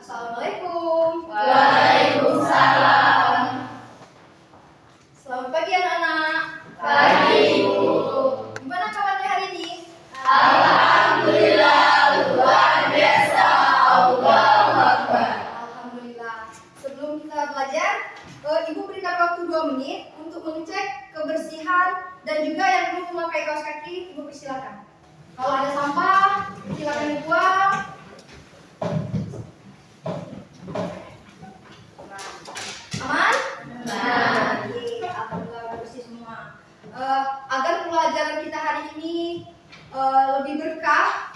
Assalamualaikum. Waalaikumsalam. Selamat pagi anak-anak. Pagi, Ibu. Gimana kabarnya hari ini? Alhamdulillah, luar biasa. Allahu Akbar. Alhamdulillah. Sebelum kita belajar, Ibu berikan waktu 2 menit untuk mengecek kebersihan dan juga yang belum memakai kaos kaki, Ibu persilakan. Kalau ada sampah, silakan dibuang. Aman? Oke, alhamdulillah udah bersih semua. Agar pelajaran kita hari ini lebih berkah,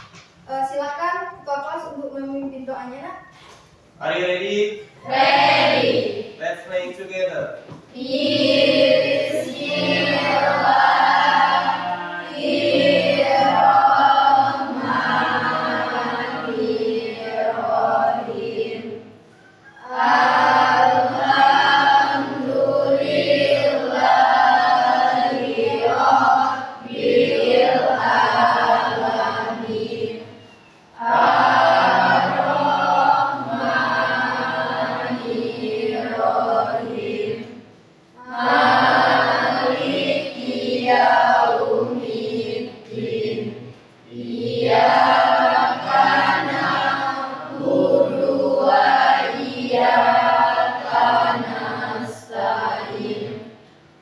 silakan ketua kelas untuk memimpin doanya, Nak. Are you ready? Ready. Let's pray together. Bismillahirrahmanirrahim. Alhamdulillahi Rabbil Alamin. Ar-Rahmanir-Rahim. Maliki yaumiddin. Iyyaka na'budu wa iyyaka nasta'in.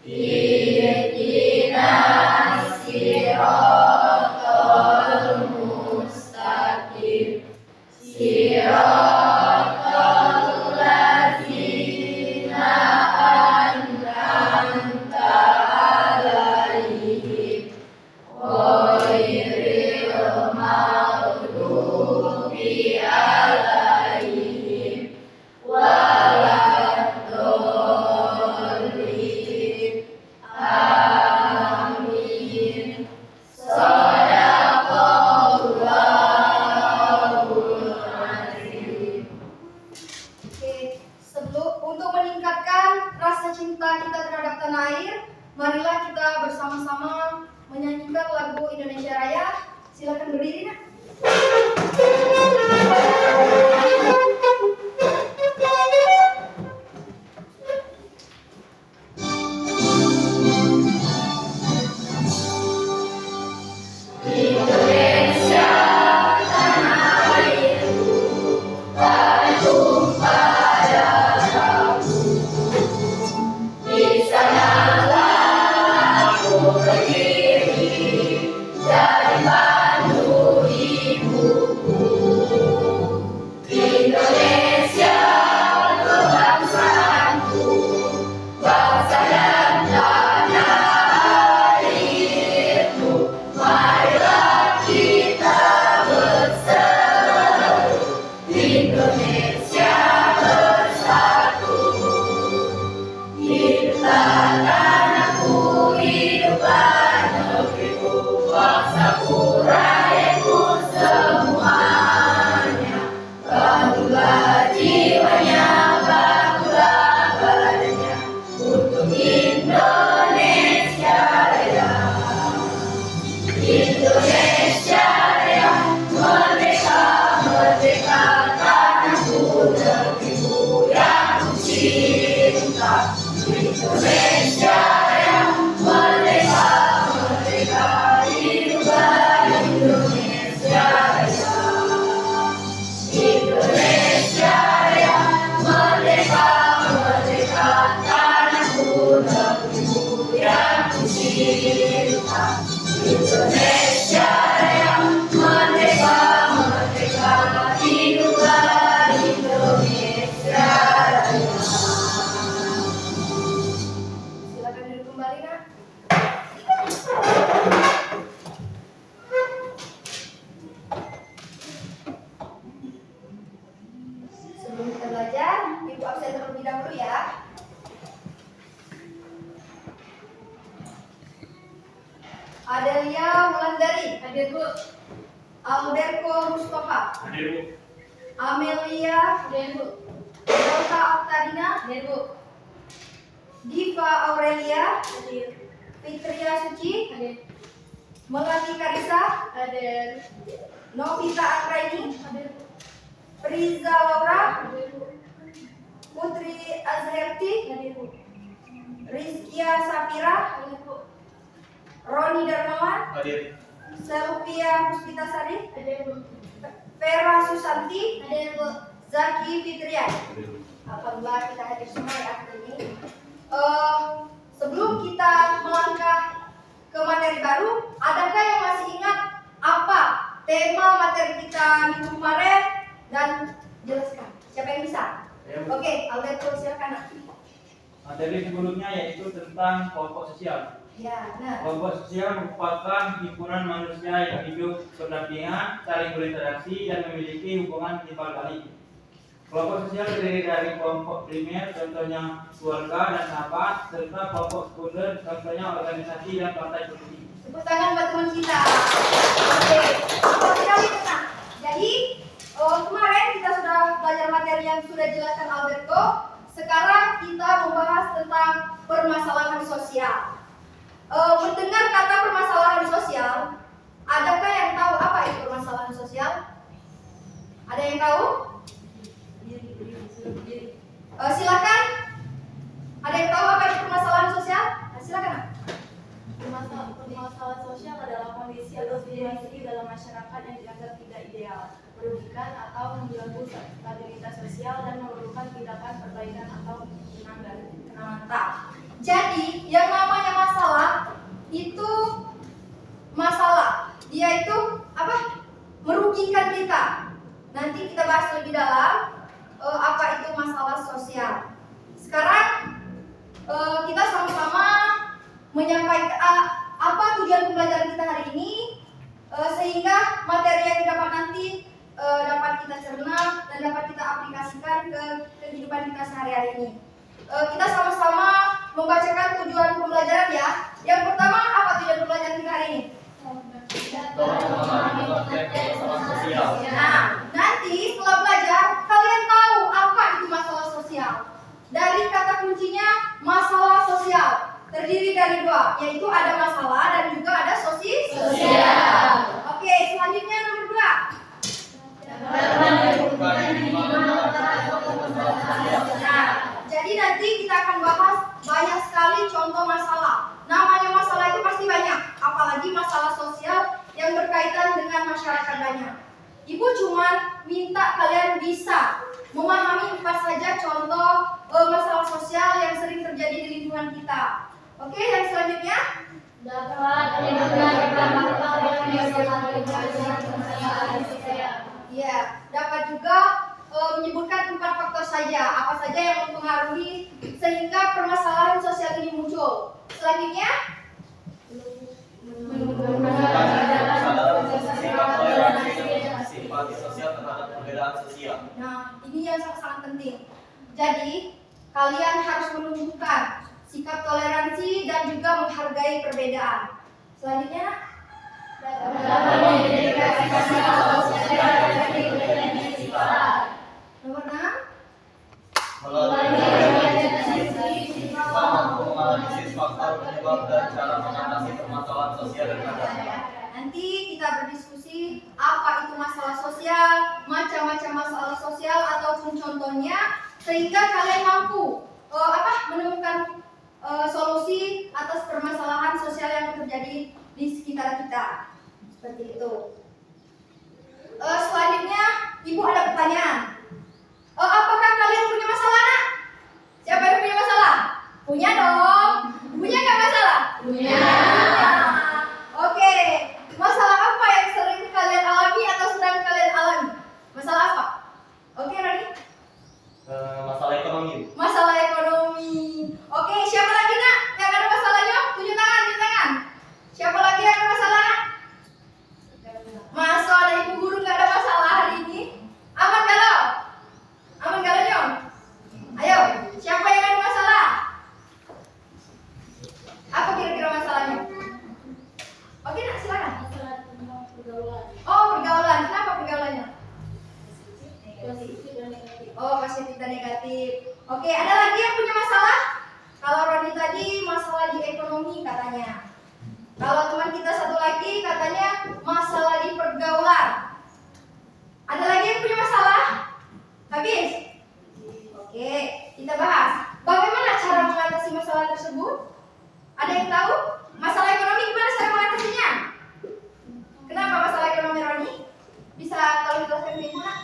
Ihdinas siratal mustaqim. Siratal ladzina an'amta 'alaihim ghairil maghdubi 'alaihim waladdallin. Amin. Shadaqallahul azim. Oke, untuk meningkatkan rasa cinta kita terhadap tanah air, marilah kita bersama-sama menyanyikan lagu Indonesia Raya. Silakan berdiri, Nak. Indonesia tanah airku, bertumpah darahku. Di sanalah aku berdiri, jadi pandu ibuku. Indonesia kebangsaanku, bangsa dan tanah airku. Marilah kita berseru, Indonesia bersatu. Hiduplah tanahku, hiduplah negeriku, bangsaku, rakyatku semuanya. Bantulah jiwanya, bantulah badannya, untuk Indonesia Raya. Indonesia Raya, merdeka, merdeka, tanahku, negeriku yang ku cinta. Indonesia Raya, merdeka, merdeka, hiduplah Indonesia Raya. Indonesia Raya, merdeka, merdeka, tanahku, negeriku yang ku cinta. Indonesia Raya, merdeka, merdeka, hiduplah Indonesia Raya. Silakan duduk kembali, Nak. Sebelum kita belajar, Ibu absen terlebih dahulu ya. Adelia Wulandari. Hadir, Bu. Alberto Mustafa. Hadir, Bu. Amelia. Hadir, Bu. Delta Octavina. Hadir, Bu. Diva Aurelia. Hadir. Fitria Suci. Hadir. Melati Karisa. Hadir. Novita Akraini. Hadir. Priza Laura. Putri Azherti, Rizkia Safira, Roni Darmawan, Hadir. Selvia Puspitasari, Vera Susanti, Zaki Fitrian. Alhamdulillah kita hadir semua ya hari ini. Sebelum kita melangkah ke materi baru, adakah yang masih ingat apa tema materi kita minggu kemarin dan jelaskan? Siapa yang bisa? Oke, Alberto silakan. Materi sebelumnya yaitu tentang kelompok sosial. Ya, nah. Kelompok sosial merupakan himpunan manusia yang hidup berdampingan, saling berinteraksi, dan memiliki hubungan timbal balik. Kelompok sosial terdiri dari kelompok primer, contohnya keluarga dan sahabat, serta kelompok sekunder, contohnya organisasi dan partai politik. Tepuk tangan buat teman kita. Oke, tidak tenang. Jadi kemarin kita sudah belajar materi yang sudah dijelaskan Alberto. Sekarang kita membahas tentang permasalahan sosial. Mendengar kata permasalahan sosial, adakah yang tahu apa itu permasalahan sosial? Ada yang tahu? Silakan. Ada yang tahu apa itu permasalahan sosial? Silakan. Permasalahan sosial adalah kondisi atau situasi dalam masyarakat yang dianggap tidak ideal, merugikan atau mengganggu stabilitas sosial dan memerlukan tindakan perbaikan atau penanganan. Mantap. Jadi yang namanya masalah itu masalah. Dia itu apa? Merugikan kita. Nanti kita bahas lebih dalam apa itu masalah sosial. Sekarang kita sama-sama menyampaikan apa tujuan pembelajaran kita hari ini, sehingga materi yang didapat nanti dapat kita cerna dan dapat kita aplikasikan ke kehidupan kita sehari-hari ini. Kita sama-sama membacakan tujuan pembelajaran ya. Yang pertama, apa tujuan pembelajaran kita hari ini? Nah, nanti setelah belajar kalian tahu apa itu masalah sosial. Dari kata kuncinya masalah sosial terdiri dari dua, yaitu ada masalah dan juga ada sosial. Oke, selanjutnya nomor 2. Nah, jadi nanti kita akan bahas banyak sekali contoh masalah. Namanya masalah itu pasti banyak, apalagi masalah sosial yang berkaitan dengan masyarakat banyak. Ibu cuma minta kalian bisa memahami apa saja contoh masalah sosial yang sering terjadi di lingkungan kita. Oke, yang selanjutnya ya, dapat juga menyebutkan 4 faktor saja, apa saja yang mempengaruhi sehingga permasalahan sosial ini muncul. Selanjutnya Simpati sosial terhadap perbedaan sosial. Nah, ini yang sangat penting. Jadi, kalian harus menunjukkan sikap toleransi dan juga menghargai perbedaan. Selanjutnya, nomor 6. Mampu menganalisis faktor penyebab dan cara mengatasi permasalahan sosial yang ada. Nanti kita berdiskusi apa itu masalah sosial, macam-macam masalah sosial ataupun contohnya, sehingga kalian mampu menemukan solusi atas permasalahan sosial yang terjadi di sekitar kita. Seperti itu. Selanjutnya, Ibu ada pertanyaan. Apakah kalian punya masalah, Nak? Siapa yang punya masalah? Punya dong. Punya nggak masalah? Punya. Oke. Masalah apa yang sering kalian alami atau sedang kalian alami? Masalah apa? Oke, Rani? Masalah ekonomi. Masalah ekonomi. Oke, siapa lagi, Nak? Yang ada masalahnya? Tunjuk tangan, tunjuk tangan. Siapa lagi yang ada masalah? Masa ada ibu guru nggak ada masalah hari ini? Aman galau? Aman galau, Nyong? Ayo, siapa yang ada masalah? Apa kira-kira masalahnya? Oke, Nak, silakan. Oh, pergaulan. Kenapa pergaulannya? Oh, positif dan negatif. Oke, ada lagi yang punya masalah? Kalau Roni tadi masalah di ekonomi katanya. Kalau teman kita satu lagi katanya masalah di pergaulan. Ada lagi yang punya masalah? Habis? Oke. tahu masalah ekonomi gimana cara mengatasinya? Kenapa masalah ekonomi, Roni? Bisa kalau dijelaskan ke Ibu, Nak?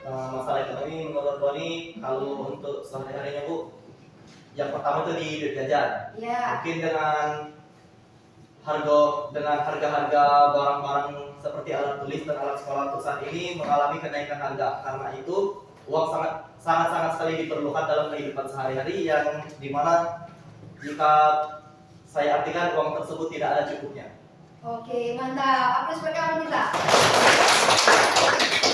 Masalah ekonomi menurut Roni kalau untuk sehari-harinya Bu, yang pertama itu di duit jajan. Ya. Mungkin dengan harga-harga barang-barang seperti alat tulis dan alat sekolah untuk saat ini mengalami kenaikan harga. Karena itu uang sangat sekali diperlukan dalam kehidupan sehari-hari, yang dimana jika saya artikan uang tersebut tidak ada cukupnya. Oke, mantap. Aplaus buat kamu kita.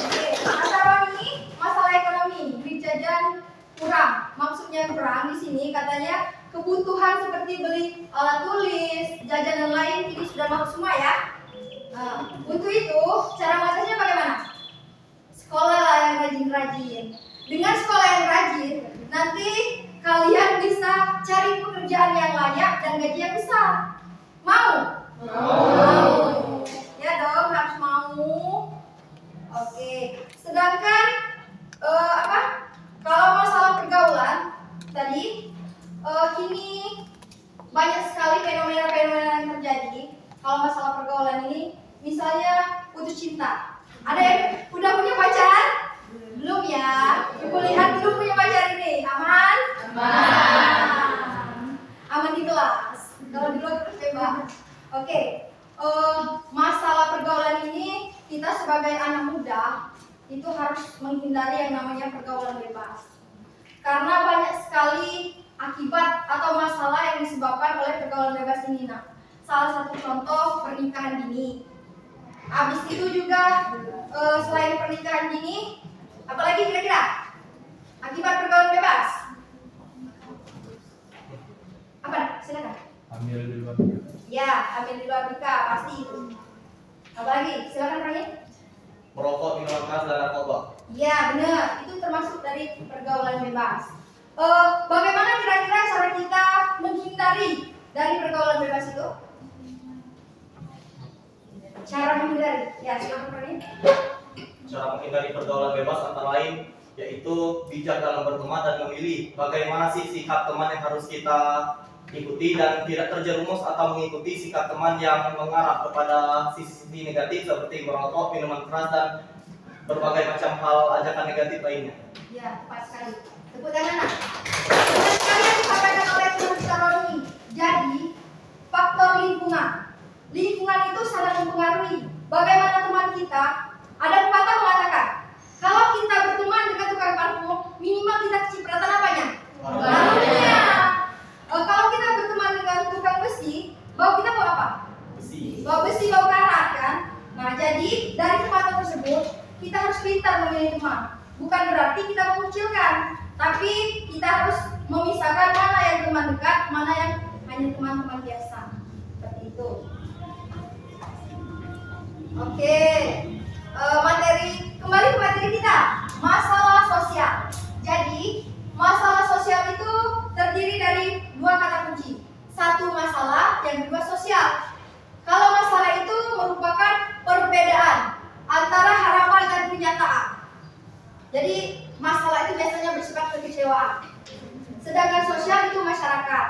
Oke, kata Roni, masalah ekonomi, duit jajan kurang. Maksudnya kurang di sini katanya kebutuhan seperti beli alat tulis, jajan dan lain ini sudah masuk semua ya. Untuk itu cara mengatasinya bagaimana? Sekolah yang rajin-rajin. Dengan sekolah yang rajin, nanti kalian bisa cari pekerjaan yang layak dan gaji yang besar. Mau? Mau. Ya dong, harus mau. Oke. Sedangkan kalau masalah pergaulan tadi, kini banyak sekali fenomena-fenomena yang terjadi. Kalau masalah pergaulan ini, misalnya putus cinta. Ada yang udah punya pacar? Belum ya? Ibu lihat dulu punya pacar ini. Aman? Aman di kelas. Kalau di luar terus bebas. Oke. Masalah pergaulan ini kita sebagai anak muda itu harus menghindari yang namanya pergaulan bebas. Karena banyak sekali akibat atau masalah yang disebabkan oleh pergaulan bebas ini. Nah, salah satu contoh pernikahan dini. Habis itu juga selain pernikahan dini, apalagi kira-kira akibat pergaulan bebas? Apa? Silakan. Hamil di luar nikah. Ya, hamil di luar nikah pasti itu. Apalagi? Silakan Rani. Merokok, minuman keras, dan narkoba. Ya, benar. Itu termasuk dari pergaulan bebas. Bagaimana kira-kira cara kita menghindari dari pergaulan bebas itu? Cara menghindari? Ya, silakan Rani. Cara menghindari pergaulan bebas antara lain yaitu bijak dalam berteman dan memilih bagaimana sih sikap teman yang harus kita ikuti dan tidak terjerumus atau mengikuti sikap teman yang mengarah kepada sisi negatif seperti merokok, minuman keras, dan berbagai macam hal ajakan negatif lainnya. Ya, pas sekali. Tepuk tangan, Nak. Benar sekali yang disampaikan oleh Profesor Roni. Jadi, faktor lingkungan. Lingkungan itu sangat mempengaruhi bagaimana teman kita. Ada pepatah mengatakan, kalau kita berteman dengan tukang parfum, minimal kita kecipratan apanya? Parfumnya. Kalau kita berteman dengan tukang besi, bau kita bau apa? Besi. Bau besi, bau karat kan? Nah, jadi dari pepatah tersebut kita harus pintar memilih teman. Bukan berarti kita mengucilkan, tapi kita harus memisahkan mana yang teman dekat, mana yang hanya teman-teman biasa. Seperti itu. Oke, kembali ke materi kita, masalah sosial. Jadi, masalah sosial itu terdiri dari dua kata kunci. Satu masalah, yang kedua sosial. Kalau masalah itu merupakan perbedaan antara harapan dan kenyataan. Jadi, masalah itu biasanya bersifat kekecewaan. Sedangkan sosial itu masyarakat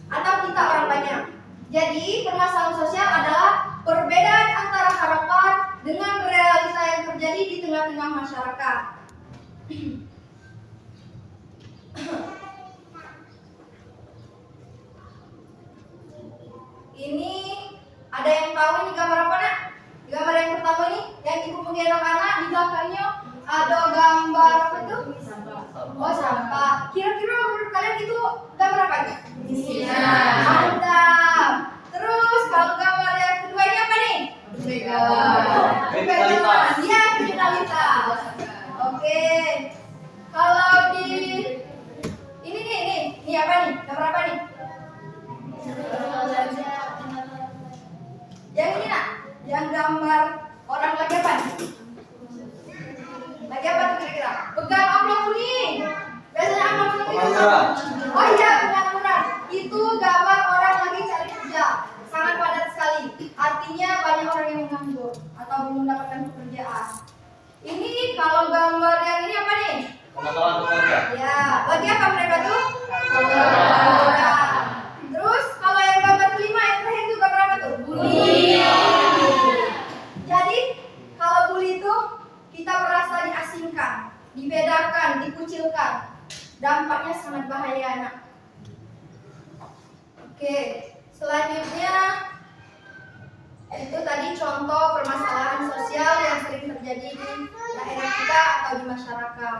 atau kita orang banyak. Jadi, permasalahan sosial adalah perbedaan antara harapan dengan realita yang terjadi di tengah-tengah masyarakat. Ini ada yang tahu ini gambar apa, Nak? Gambar yang pertama ini yang ibu menggendong anak, di belakangnya ada gambar apa itu? Oh, sampah. Kira-kira menurut kalian itu gambar apa? Mantap. Terus kalau gambar yang kedua ini apa nih? Kriminalitas. Iya, kriminalitas. Oke. Kalau di ini nih apa nih? Gambar apa nih? Yang ini, Nak? Yang gambar orang lagi apa? Lagi apa tuh kira-kira? Pegang amplop kuning. Biasanya amplop kuning itu. Oh iya, pengangguran. Itu gambar orang lagi cari kerja. Sangat padat sekali. Artinya banyak orang yang menganggur atau belum mendapatkan pekerjaan. Ini kalau gambar yang ini apa nih? Penanggalan pekerja. Ya, lagi apa mereka tuh? kita merasa diasingkan, dibedakan, dikucilkan. Dampaknya sangat bahaya, anak. Oke, selanjutnya itu tadi contoh permasalahan sosial yang sering terjadi di daerah kita atau di masyarakat.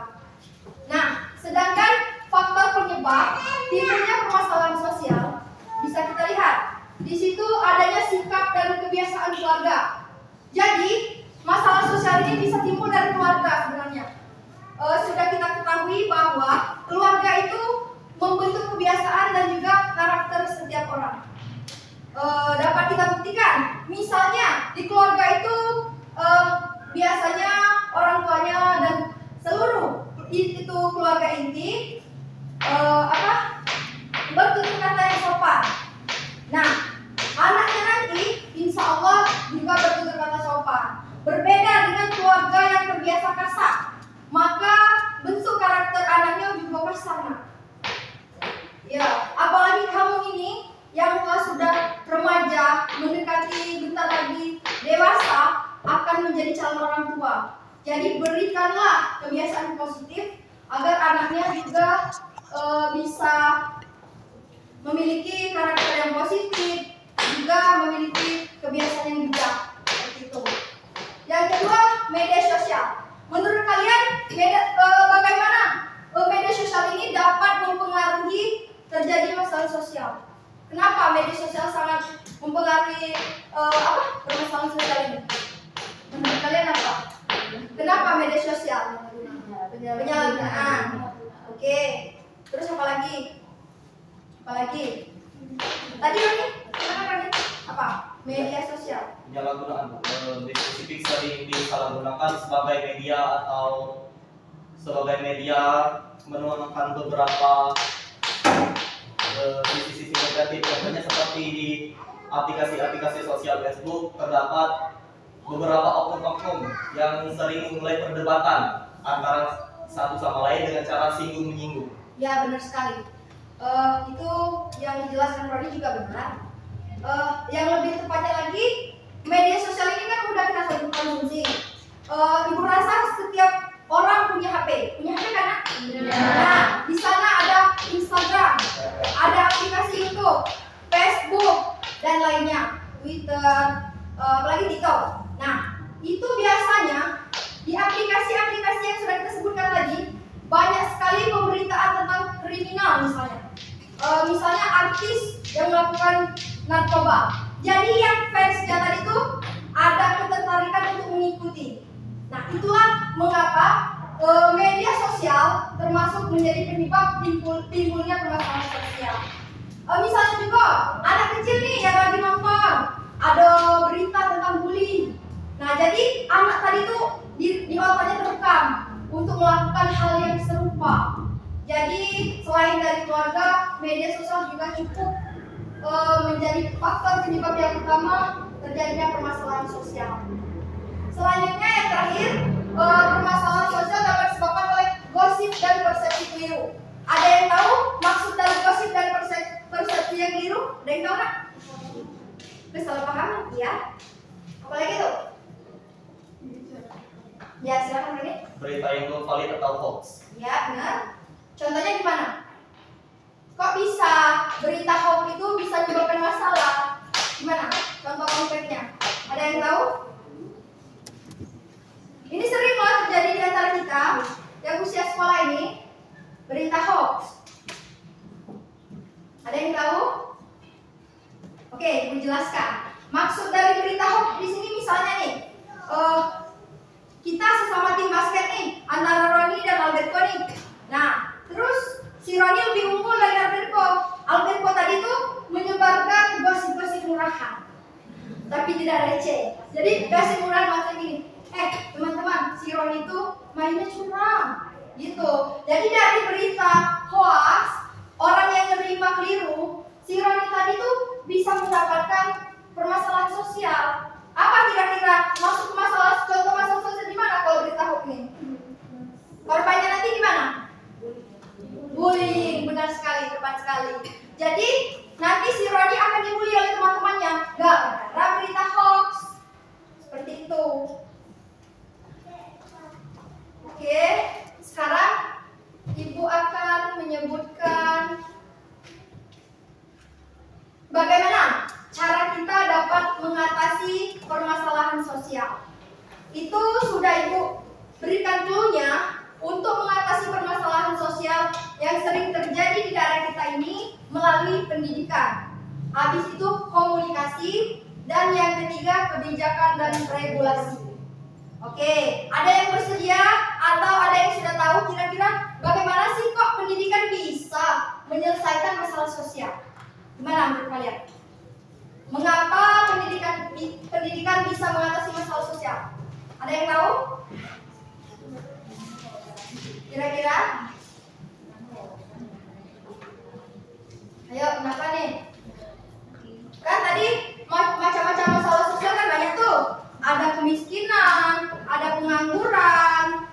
Nah, sedangkan faktor penyebab timbulnya permasalahan sosial bisa kita lihat. Di situ adanya sikap dan kebiasaan keluarga. Jadi, masalah sosial ini bisa timbul dari keluarga sebenarnya. Sudah kita ketahui bahwa keluarga itu membentuk kebiasaan dan juga karakter setiap orang. Dapat kita buktikan, misalnya di keluarga itu biasanya orang tuanya dan seluruh itu keluarga inti bertutur kata yang sopan. Nah, anaknya nanti insya Allah juga bertutur kata sopan. Berbeda dengan keluarga yang terbiasa kasar, maka bentuk karakter anaknya juga kasar. Ya, apalagi kamu ini yang sudah remaja, mendekati bentar lagi dewasa, akan menjadi calon orang tua. Jadi berikanlah kebiasaan positif agar anaknya juga bisa memiliki karakter yang positif, juga memiliki kebiasaan yang bijak. Seperti itu. Yang kedua, media sosial. Menurut kalian, bagaimana media sosial ini dapat mempengaruhi terjadi masalah sosial? Kenapa media sosial sangat mempengaruhi permasalahan sosial ini? Menurut kalian apa? Kenapa media sosial? Penyalahgunaan. Oke. Terus apa lagi? Tadi Roni, apa? Media sosial. Penyalahgunaan lebih spesifik sering disalahgunakan sebagai media atau sebagai media menemukan beberapa sisi-sisi negatif. Contohnya seperti di aplikasi-aplikasi sosial Facebook terdapat beberapa oknum-oknum yang sering memulai perdebatan antara satu sama lain dengan cara singgung menyinggung. Ya, benar sekali. Itu yang dijelaskan Roni juga benar. Yang lebih tepatnya lagi, media sosial ini kan udah kita konsumsi. Ibu rasa setiap orang punya HP kan? Nah, di sana ada Instagram, ada aplikasi YouTube, Facebook dan lainnya, Twitter, apalagi TikTok. Nah, itu biasanya di aplikasi-aplikasi yang sudah kita sebutkan tadi banyak sekali pemberitaan tentang kriminal misalnya. Misalnya artis yang melakukan narkoba. Jadi yang fansnya tadi itu ada ketertarikan untuk mengikuti. Nah, itulah mengapa media sosial termasuk menjadi penyebab timbulnya permasalahan sosial. Misalnya juga anak kecil nih yang lagi nonton ada berita tentang bullying. Nah, jadi anak tadi tuh di otaknya terekam untuk melakukan hal yang serupa. Jadi selain dari keluarga, media sosial juga cukup menjadi faktor penyebab yang utama terjadinya permasalahan sosial. Selanjutnya yang terakhir, permasalahan sosial dapat disebabkan oleh gosip dan persepsi keliru. Ada yang tahu maksud dari gosip dan persepsi yang keliru? Ada yang tahu nggak? Kesalahpahaman, ya. Apalagi tuh? Ya, silakan Reni. Berita yang belum valid atau hoax. Ya, benar. Contohnya gimana? Kok bisa berita hoax itu bisa menyebabkan masalah? Gimana? Contoh konkretnya. Ada yang tahu? Ini sering loh terjadi di antara kita yang usia sekolah ini. Berita hoax. Ada yang tahu? Oke, Ibu jelaskan. Maksud dari berita hoax di sini misalnya nih, kita sesama tim basket nih, antara Roni dan Alberto nih. Nah, terus si Roni lebih unggul dari Alberto. Alberto tadi tuh menyebarkan gosip-gosip murahan, tapi tidak receh. Jadi gosip murahan maksudnya gini, teman-teman, si Roni itu mainnya curang, gitu. Jadi dari berita hoax, orang yang menerima keliru, si Roni tadi tuh bisa mendapatkan permasalahan sosial. Apa kira-kira masuk masalah, contoh masalah sosial di mana kalau berita hoax ini? Korbannya nanti gimana? Bullying, benar sekali, tepat sekali. Jadi nanti si Roni akan dibully oleh teman-temannya, gara-gara berita hoax. Seperti itu. pendidikan. Habis itu komunikasi, dan yang ketiga kebijakan dan regulasi. Oke, ada yang bersedia atau ada yang sudah tahu kira-kira bagaimana sih kok pendidikan bisa menyelesaikan masalah sosial? Gimana menurut kalian? Mengapa pendidikan bisa mengatasi masalah sosial? Ada yang tahu? Kira-kira? Ayo, kenapa nih? Kan tadi macam-macam masalah sosial kan banyak tuh. Ada kemiskinan, ada pengangguran,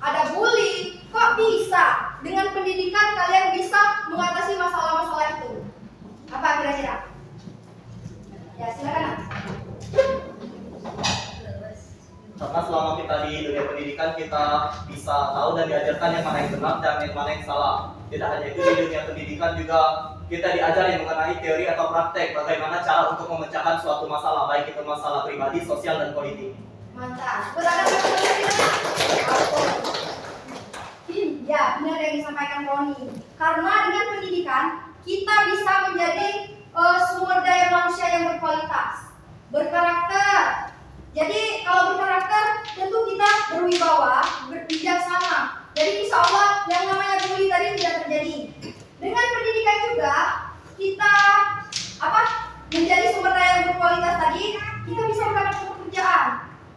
ada bully. Kok bisa dengan pendidikan kalian bisa mengatasi masalah-masalah itu? Apa kira-kira? Ya, silakan. Karena selama kita di dunia pendidikan kita bisa tahu dan diajarkan yang mana yang benar dan yang mana yang salah. Tidak hanya itu, di dunia pendidikan juga kita diajari mengenai teori atau praktek bagaimana cara untuk memecahkan suatu masalah, baik itu masalah pribadi, sosial, dan politik. Mantap. Ya, benar yang disampaikan Roni. Karena dengan pendidikan kita bisa menjadi sumber daya manusia yang berkualitas, berkarakter. Jadi kalau berkarakter tentu kita berwibawa, berbijaksana. Jadi insya Allah yang namanya bully tadi tidak terjadi. Dengan pendidikan juga kita menjadi sumber daya yang berkualitas tadi, kita bisa mendapatkan pekerjaan.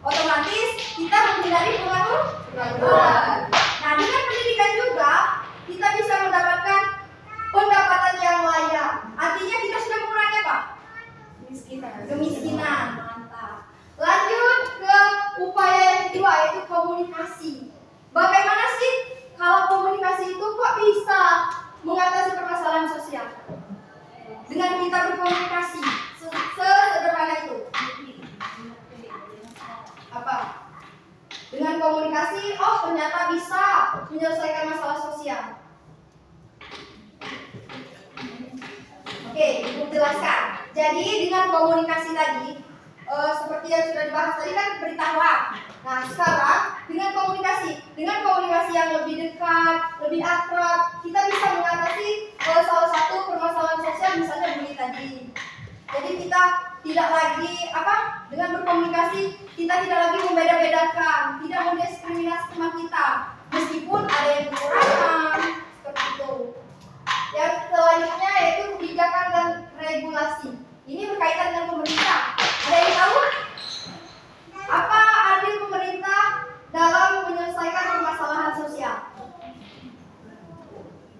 Otomatis kita menghindari pengangguran. Nah, dengan pendidikan juga kita bisa mendapatkan pendapatan yang layak. Artinya kita sudah mengurangi apa? Kemiskinan. Mantap. Lanjut ke upaya yang kedua, yaitu komunikasi. Bagaimana sih kalau komunikasi itu kok bisa mengatasi permasalahan sosial? Dengan kita berkomunikasi, sesederhana itu. Apa? Dengan komunikasi, oh ternyata bisa menyelesaikan masalah sosial. Oke, ibu jelaskan. Jadi dengan komunikasi tadi, seperti yang sudah dibahas tadi kan beritahuan. Nah sekarang dengan komunikasi yang lebih dekat, lebih akrab, kita bisa mengatasi salah satu permasalahan sosial, misalnya bully tadi. Jadi kita tidak lagi dengan berkomunikasi kita tidak lagi membeda-bedakan, tidak mendiskriminasi teman kita, meskipun ada yang kekurangan seperti itu. Yang selanjutnya yaitu kebijakan dan regulasi. Ini berkaitan dengan pemerintah. Ada yang tahu? Apa andil pemerintah dalam menyelesaikan permasalahan sosial?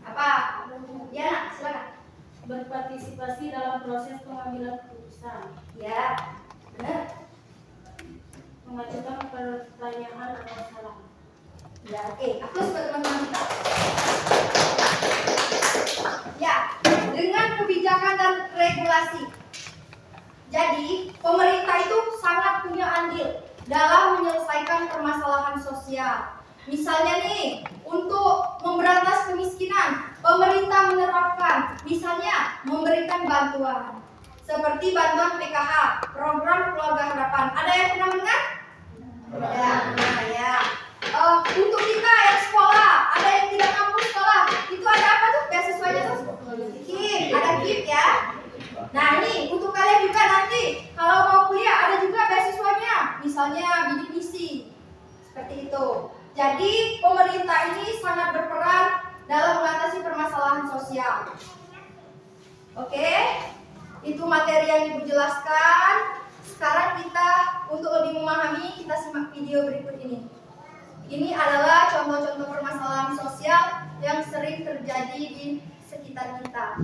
Apa? Ya, silakan. Berpartisipasi dalam proses pengambilan keputusan. Ya, benar. Mengajukan pertanyaan atau masalah. Ya, oke. Aku sebagai teman-teman kita. Ya, dengan kebijakan dan regulasi. Jadi, pemerintah itu sangat punya andil dalam menyelesaikan permasalahan sosial. Misalnya nih, untuk memberantas kemiskinan, pemerintah menerapkan, misalnya memberikan bantuan. Seperti bantuan PKH, program keluarga harapan. Ada yang pernah mendengar? Ya. Untuk kita yang sekolah, ada yang tidak mampu sekolah, itu ada apa tuh beasiswanya tuh? KIP, ada KIP ya. Nah ini untuk kalian juga nanti kalau mau kuliah ada juga beasiswanya, misalnya bidik misi seperti itu. Jadi pemerintah ini sangat berperan dalam mengatasi permasalahan sosial. Oke, itu materi yang Ibu jelaskan. Sekarang kita untuk lebih memahami, kita simak video berikut ini. Ini adalah contoh-contoh permasalahan sosial yang sering terjadi di sekitar kita.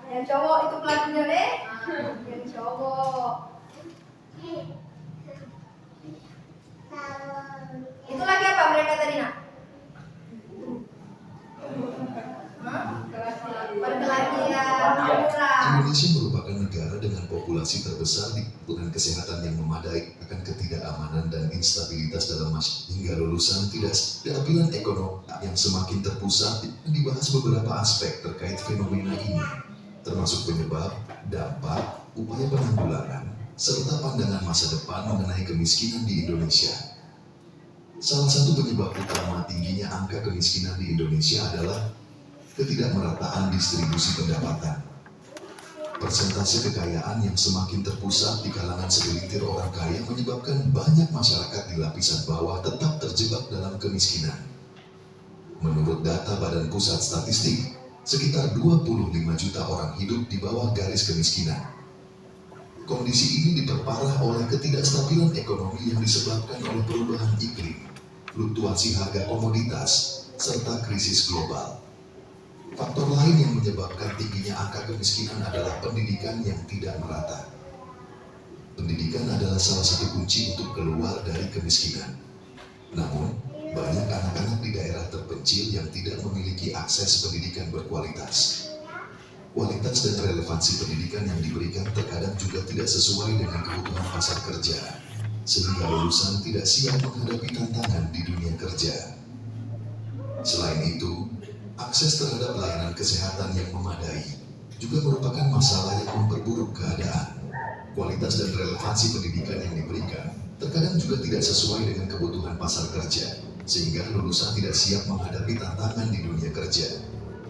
Yang cowok itu pelakunya deh. Yang cowok. Itu lagi apa? negara dengan populasi terbesar di kebutuhan kesehatan yang memadai akan ketidakamanan dan instabilitas dalam masyarakat hingga lulusan tidak stabilan ekonomi yang semakin terpusat. Dibahas beberapa aspek terkait fenomena ini, termasuk penyebab, dampak, upaya penanggulangan, serta pandangan masa depan mengenai kemiskinan di Indonesia. Salah satu penyebab utama tingginya angka kemiskinan di Indonesia adalah ketidakmerataan distribusi pendapatan. Persentase kekayaan yang semakin terpusat di kalangan segelintir orang kaya menyebabkan banyak masyarakat di lapisan bawah tetap terjebak dalam kemiskinan. Menurut data Badan Pusat Statistik, sekitar 25 juta orang hidup di bawah garis kemiskinan. Kondisi ini diperparah oleh ketidakstabilan ekonomi yang disebabkan oleh perubahan iklim, fluktuasi harga komoditas, serta krisis global. Faktor lain yang menyebabkan tingginya angka kemiskinan adalah pendidikan yang tidak merata. Pendidikan adalah salah satu kunci untuk keluar dari kemiskinan. Namun, banyak anak-anak di daerah terpencil yang tidak memiliki akses pendidikan berkualitas. Kualitas dan relevansi pendidikan yang diberikan terkadang juga tidak sesuai dengan kebutuhan pasar kerja, sehingga lulusan tidak siap menghadapi tantangan di dunia kerja. Selain itu, akses terhadap layanan kesehatan yang memadai juga merupakan masalah yang memperburuk keadaan. Kualitas dan relevansi pendidikan yang diberikan terkadang juga tidak sesuai dengan kebutuhan pasar kerja, sehingga lulusan tidak siap menghadapi tantangan di dunia kerja.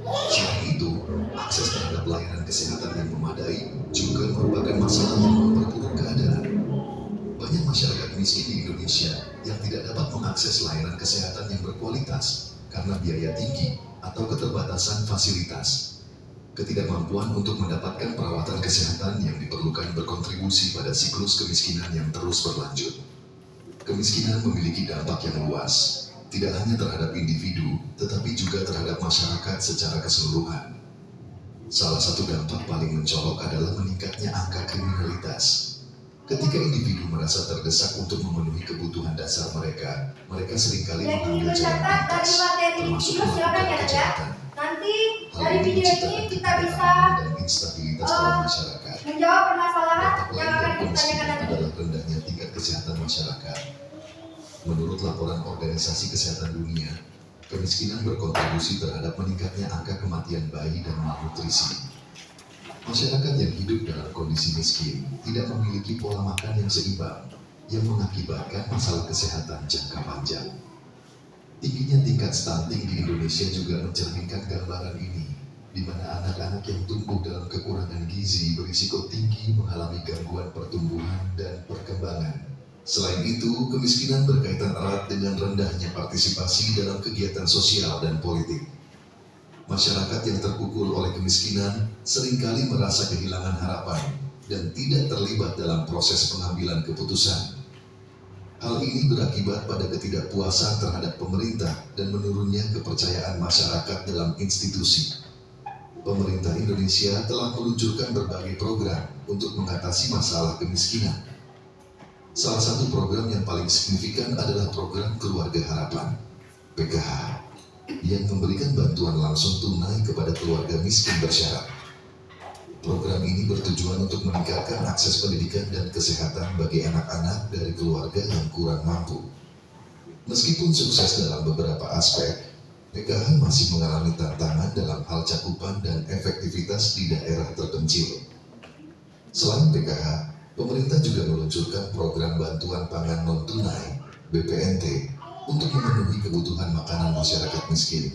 Selain itu, akses terhadap layanan kesehatan yang memadai juga merupakan masalah yang memperburuk keadaan. Banyak masyarakat miskin di Indonesia yang tidak dapat mengakses layanan kesehatan yang berkualitas karena biaya tinggi atau keterbatasan fasilitas. Ketidakmampuan untuk mendapatkan perawatan kesehatan yang diperlukan berkontribusi pada siklus kemiskinan yang terus berlanjut. Kemiskinan memiliki dampak yang luas, tidak hanya terhadap individu, tetapi juga terhadap masyarakat secara keseluruhan. Salah satu dampak paling mencolok adalah meningkatnya angka kriminalitas. Ketika individu merasa terdesak untuk memenuhi kebutuhan dasar mereka seringkali Yang ingin mengambil jalan mencatat dari pintas, materi termasuk video silakan melakukan ya, kejahatan. Nanti Hal dari ini video menciptakan ini kita ketidakamanan bisa dan instabilitas dalam masyarakat. menjawab permasalahan Dampak yang lain akan dari ditanyakan kemiskinan nanti. adalah rendahnya tingkat kesehatan masyarakat. Menurut laporan Organisasi Kesehatan Dunia, kemiskinan berkontribusi terhadap meningkatnya angka kematian bayi dan malnutrisi. Masyarakat yang hidup dalam kondisi miskin tidak memiliki pola makan yang seimbang, yang mengakibatkan masalah kesehatan jangka panjang. Tingginya tingkat stunting di Indonesia juga mencerminkan gambaran ini, di mana anak-anak yang tumbuh dalam kekurangan gizi berisiko tinggi mengalami gangguan pertumbuhan dan perkembangan. Selain itu, kemiskinan berkaitan erat dengan rendahnya partisipasi dalam kegiatan sosial dan politik. Masyarakat yang terpukul oleh kemiskinan seringkali merasa kehilangan harapan dan tidak terlibat dalam proses pengambilan keputusan. Hal ini berakibat pada ketidakpuasan terhadap pemerintah dan menurunnya kepercayaan masyarakat dalam institusi. Pemerintah Indonesia telah meluncurkan berbagai program untuk mengatasi masalah kemiskinan. Salah satu program yang paling signifikan adalah program Keluarga Harapan, PKH, yang memberikan bantuan langsung tunai kepada keluarga miskin bersyarat. Program ini bertujuan untuk meningkatkan akses pendidikan dan kesehatan bagi anak-anak dari keluarga yang kurang mampu. Meskipun sukses dalam beberapa aspek, PKH masih mengalami tantangan dalam hal cakupan dan efektivitas di daerah terpencil. Selain PKH, pemerintah juga meluncurkan program bantuan pangan non-tunai, BPNT, untuk memenuhi kebutuhan makanan masyarakat miskin.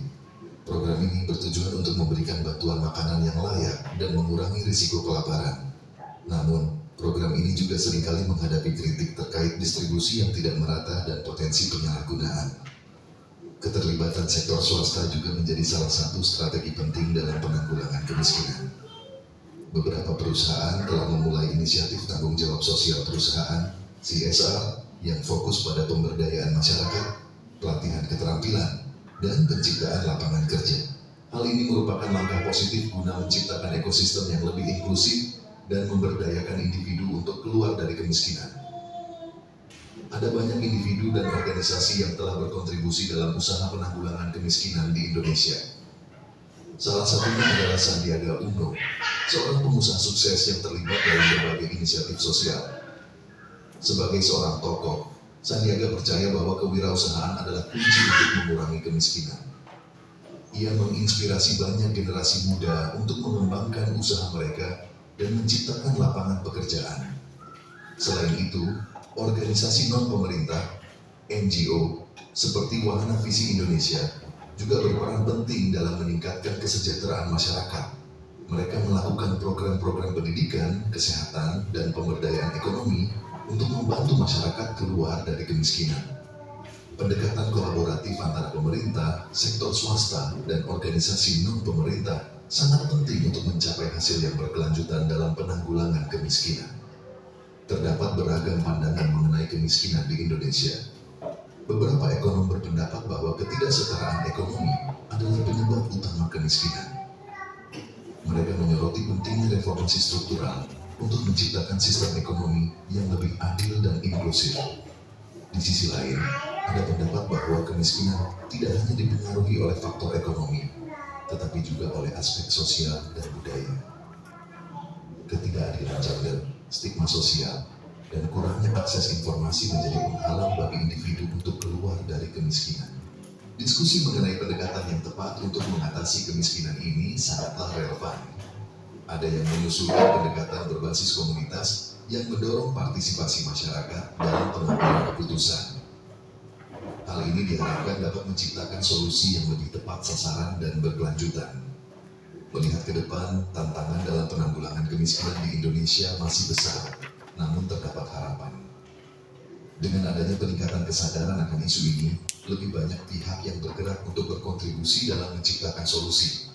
Program ini bertujuan untuk memberikan bantuan makanan yang layak dan mengurangi risiko kelaparan. Namun, program ini juga seringkali menghadapi kritik terkait distribusi yang tidak merata dan potensi penyalahgunaan. Keterlibatan sektor swasta juga menjadi salah satu strategi penting dalam penanggulangan kemiskinan. Beberapa perusahaan telah memulai inisiatif tanggung jawab sosial perusahaan, CSR, yang fokus pada pemberdayaan masyarakat, pelatihan keterampilan, dan penciptaan lapangan kerja. Hal ini merupakan langkah positif guna menciptakan ekosistem yang lebih inklusif dan memberdayakan individu untuk keluar dari kemiskinan. Ada banyak individu dan organisasi yang telah berkontribusi dalam usaha penanggulangan kemiskinan di Indonesia. Salah satunya adalah Sandiaga Uno, seorang pengusaha sukses yang terlibat dalam berbagai inisiatif sosial. Sebagai seorang tokoh, Sandiaga percaya bahwa kewirausahaan adalah kunci untuk mengurangi kemiskinan. Ia menginspirasi banyak generasi muda untuk mengembangkan usaha mereka dan menciptakan lapangan pekerjaan. Selain itu, organisasi non-pemerintah, NGO, seperti Wahana Visi Indonesia, juga berperan penting dalam meningkatkan kesejahteraan masyarakat. Mereka melakukan program-program pendidikan, kesehatan, dan pemberdayaan ekonomi untuk membantu masyarakat keluar dari kemiskinan. Pendekatan kolaboratif antara pemerintah, sektor swasta, dan organisasi non-pemerintah sangat penting untuk mencapai hasil yang berkelanjutan dalam penanggulangan kemiskinan. Terdapat beragam pandangan mengenai kemiskinan di Indonesia. Beberapa ekonom berpendapat bahwa ketidaksetaraan ekonomi adalah penyebab utama kemiskinan. Mereka menyoroti pentingnya reformasi struktural untuk menciptakan sistem ekonomi yang lebih adil dan inklusif. Di sisi lain, ada pendapat bahwa kemiskinan tidak hanya dipengaruhi oleh faktor ekonomi, tetapi juga oleh aspek sosial dan budaya. Ketidakadilan gender, stigma sosial, dan kurangnya akses informasi menjadi penghalang bagi individu untuk keluar dari kemiskinan. Diskusi mengenai pendekatan yang tepat untuk mengatasi kemiskinan ini sangatlah relevan. Ada yang mengusulkan pendekatan berbasis komunitas yang mendorong partisipasi masyarakat dalam pengambilan keputusan. Hal ini diharapkan dapat menciptakan solusi yang lebih tepat sasaran dan berkelanjutan. Melihat ke depan, tantangan dalam penanggulangan kemiskinan di Indonesia masih besar, namun terdapat harapan. Dengan adanya peningkatan kesadaran akan isu ini, lebih banyak pihak yang bergerak untuk berkontribusi dalam menciptakan solusi.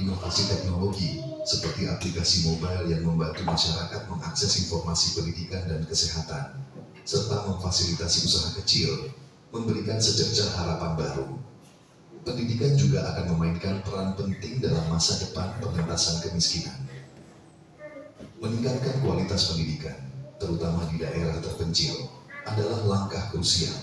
Inovasi teknologi seperti aplikasi mobile yang membantu masyarakat mengakses informasi pendidikan dan kesehatan, serta memfasilitasi usaha kecil, memberikan secercah harapan baru. Pendidikan juga akan memainkan peran penting dalam masa depan pengentasan kemiskinan. Meningkatkan kualitas pendidikan, terutama di daerah terpencil, adalah langkah krusial.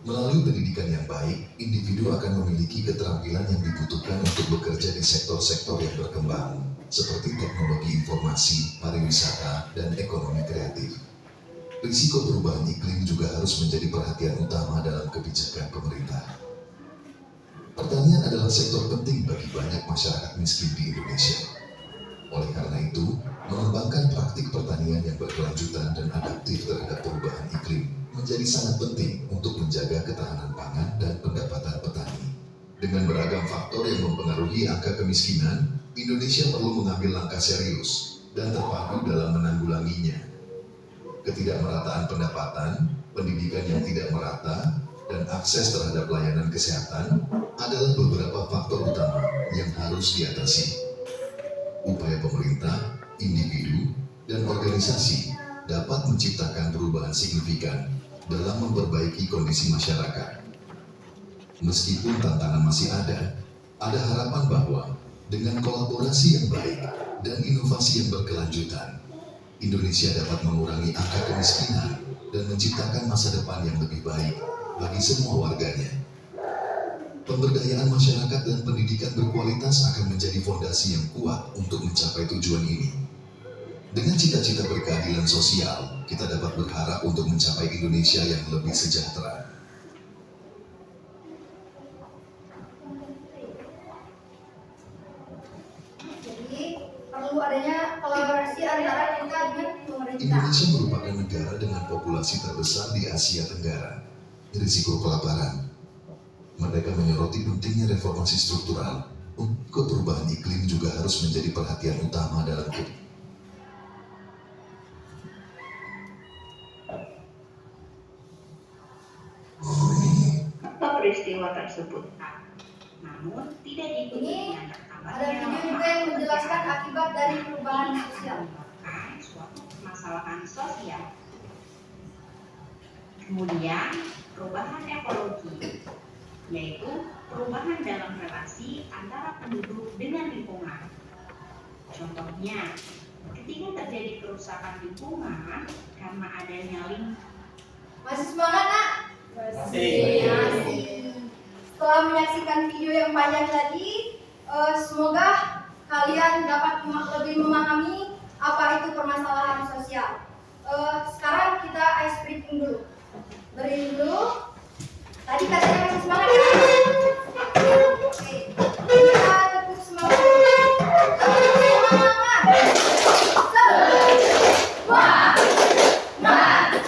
Melalui pendidikan yang baik, individu akan memiliki keterampilan yang dibutuhkan untuk bekerja di sektor-sektor yang berkembang, seperti teknologi informasi, pariwisata, dan ekonomi kreatif. Risiko perubahan iklim juga harus menjadi perhatian utama dalam kebijakan pemerintah. Pertanian adalah sektor penting bagi banyak masyarakat miskin di Indonesia. Oleh karena itu, mengembangkan praktik pertanian yang berkelanjutan dan adaptif terhadap perubahan iklim menjadi sangat penting untuk menjaga ketahanan pangan dan pendapatan petani. Dengan beragam faktor yang mempengaruhi angka kemiskinan, Indonesia perlu mengambil langkah serius dan terpadu dalam menanggulanginya. Ketidakmerataan pendapatan, pendidikan yang tidak merata, dan akses terhadap layanan kesehatan adalah beberapa faktor utama yang harus diatasi. Upaya pemerintah, individu, dan organisasi dapat menciptakan perubahan signifikan dalam memperbaiki kondisi masyarakat. Meskipun tantangan masih ada harapan bahwa dengan kolaborasi yang baik dan inovasi yang berkelanjutan, Indonesia dapat mengurangi angka kemiskinan dan menciptakan masa depan yang lebih baik bagi semua warganya. Pemberdayaan masyarakat dan pendidikan berkualitas akan menjadi fondasi yang kuat untuk mencapai tujuan ini. Dengan cita-cita berkeadilan sosial, kita dapat berharap untuk mencapai Indonesia yang lebih sejahtera. Jadi perlu adanya kolaborasi antara kita dengan pemerintah. Indonesia merupakan negara dengan populasi terbesar di Asia Tenggara. Risiko kelaparan. Mereka menyoroti pentingnya reformasi struktural. Untuk perubahan iklim juga harus menjadi perhatian utama dalam kebijakan. Peristiwa tersebut, namun tidak diikuti dengan Ada video juga yang menjelaskan akibat dari perubahan sosial. suatu permasalahan sosial. Kemudian perubahan ekologi, yaitu perubahan dalam relasi antara penduduk dengan lingkungan. Contohnya, ketika terjadi kerusakan lingkungan karena adanya Masih semangat, Nak? Masih. Setelah menyaksikan video yang panjang tadi, Semoga kalian dapat lebih memahami apa itu permasalahan sosial. Sekarang kita ice breaking dulu. Beri dulu. Tadi katanya masih semangat ya? Oke. Kita tepuk semangat dulu. Semangat.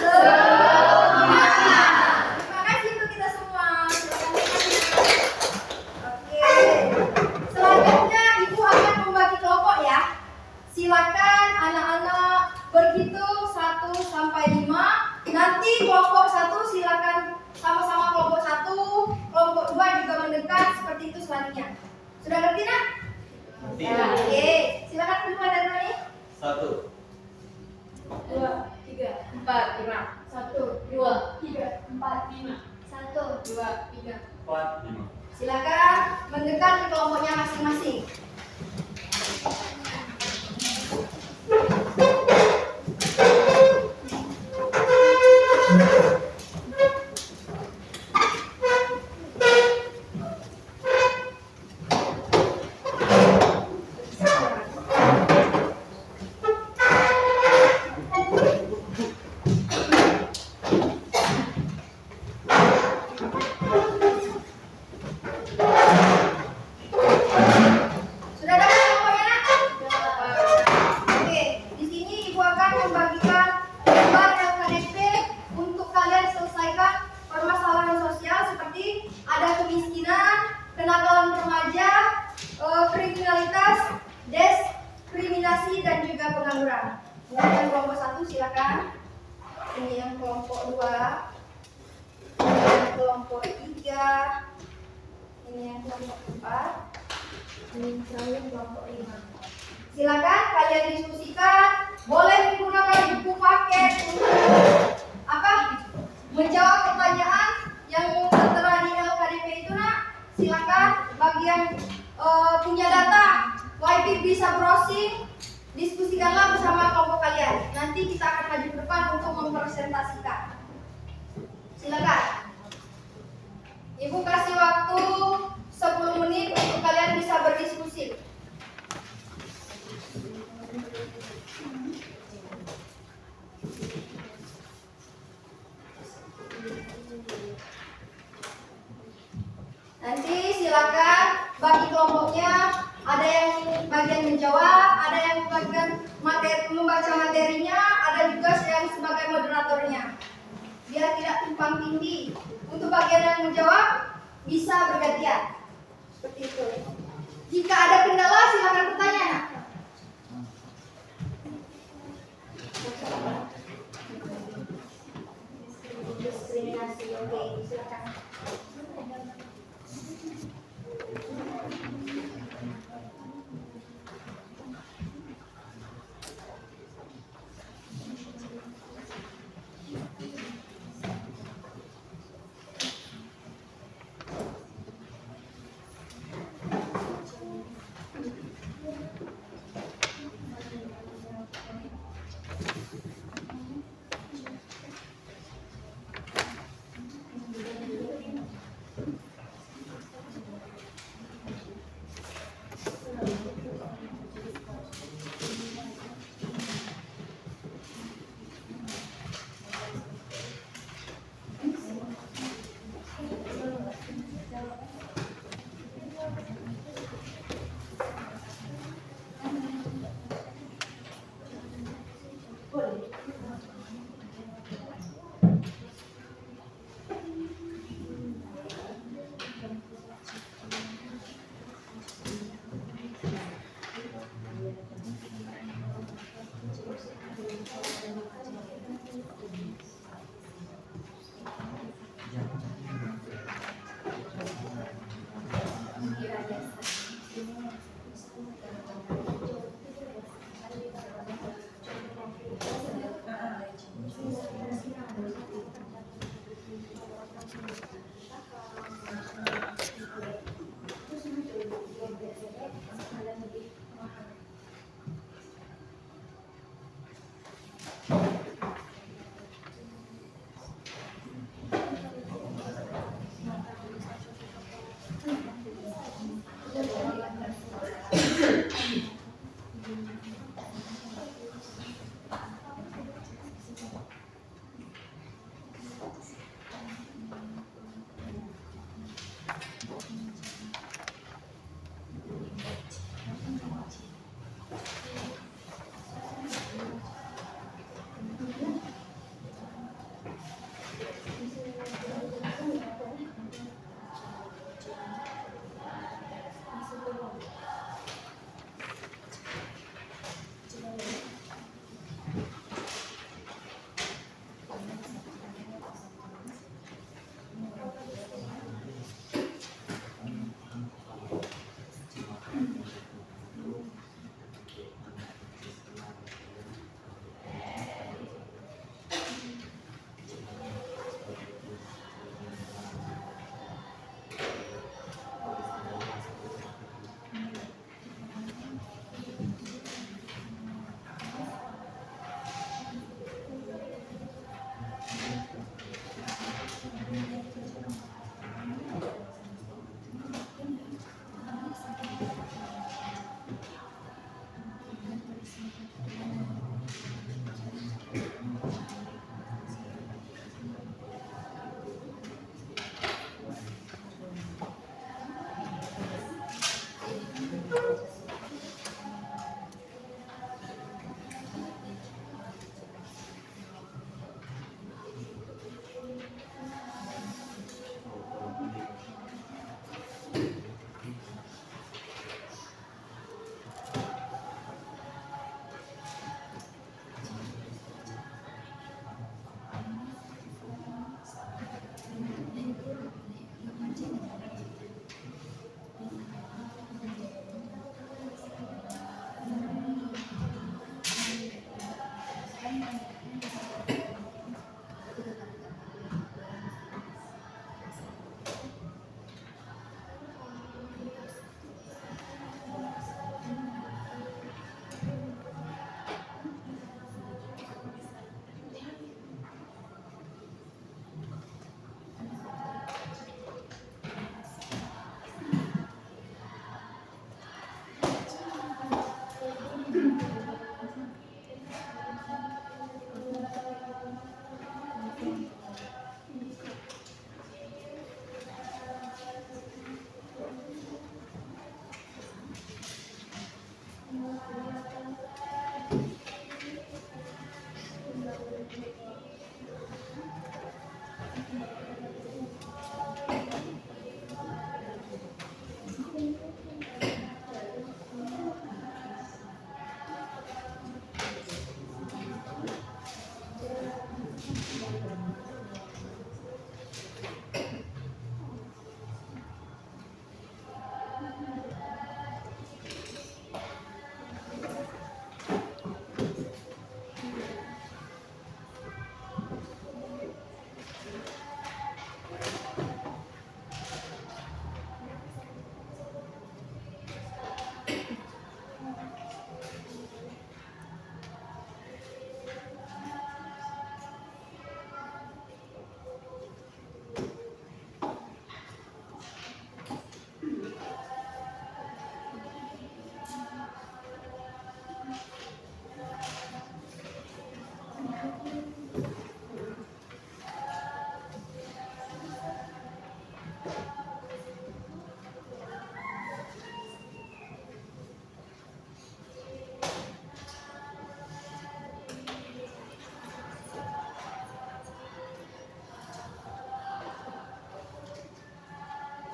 Semangat. Terima kasih untuk kita semua. Oke. Selanjutnya Ibu akan membagi kelompok ya. Silakan anak-anak berhitung 1 sampai 5. Nanti kelompok 1 silakan sama-sama kelompok 1, kelompok 2 juga mendekat seperti itu selanjutnya. Sudah ngerti nak? Nanti. Oke, silakan dimulai dari mana nih? 1, 2, 3, 4, 5. 1, 2, 3, 4, 5. 1, 2, 3. 4, 5. Silakan mendekat ke kelompoknya masing-masing. Sudah dapat kelompoknya nak? Oke, di sini Ibu akan membagikan gambar LKDP untuk kalian selesaikan permasalahan sosial seperti ada kemiskinan, kenakalan remaja, kriminalitas, diskriminasi dan juga pengangguran. Untuk yang kelompok 1 silakan. Ini yang kelompok 2. Ini yang kelompok 3. Ini yang kelompok 4. Ini yang kelompok 5. Silakan kalian diskusikan, boleh menggunakan buku paket untuk menjawab pertanyaan yang tertera di LKDP itu nak. Silakan bagi yang punya data wajib bisa browsing, diskusikanlah bersama kelompok kalian. Nanti kita akan maju ke depan untuk mempresentasikan. Silakan. Ibu kasih waktu 10 menit untuk kalian bisa berdiskusi. Nanti silakan bagi kelompoknya, ada yang bagian menjawab, ada yang bagian membaca materinya, ada juga yang sebagai moderatornya. Biar tidak tumpang tindih. Untuk bagian yang menjawab bisa bergantian. Seperti itu. Jika ada kendala silakan bertanya nak. Diskriminasi, oke, silakan.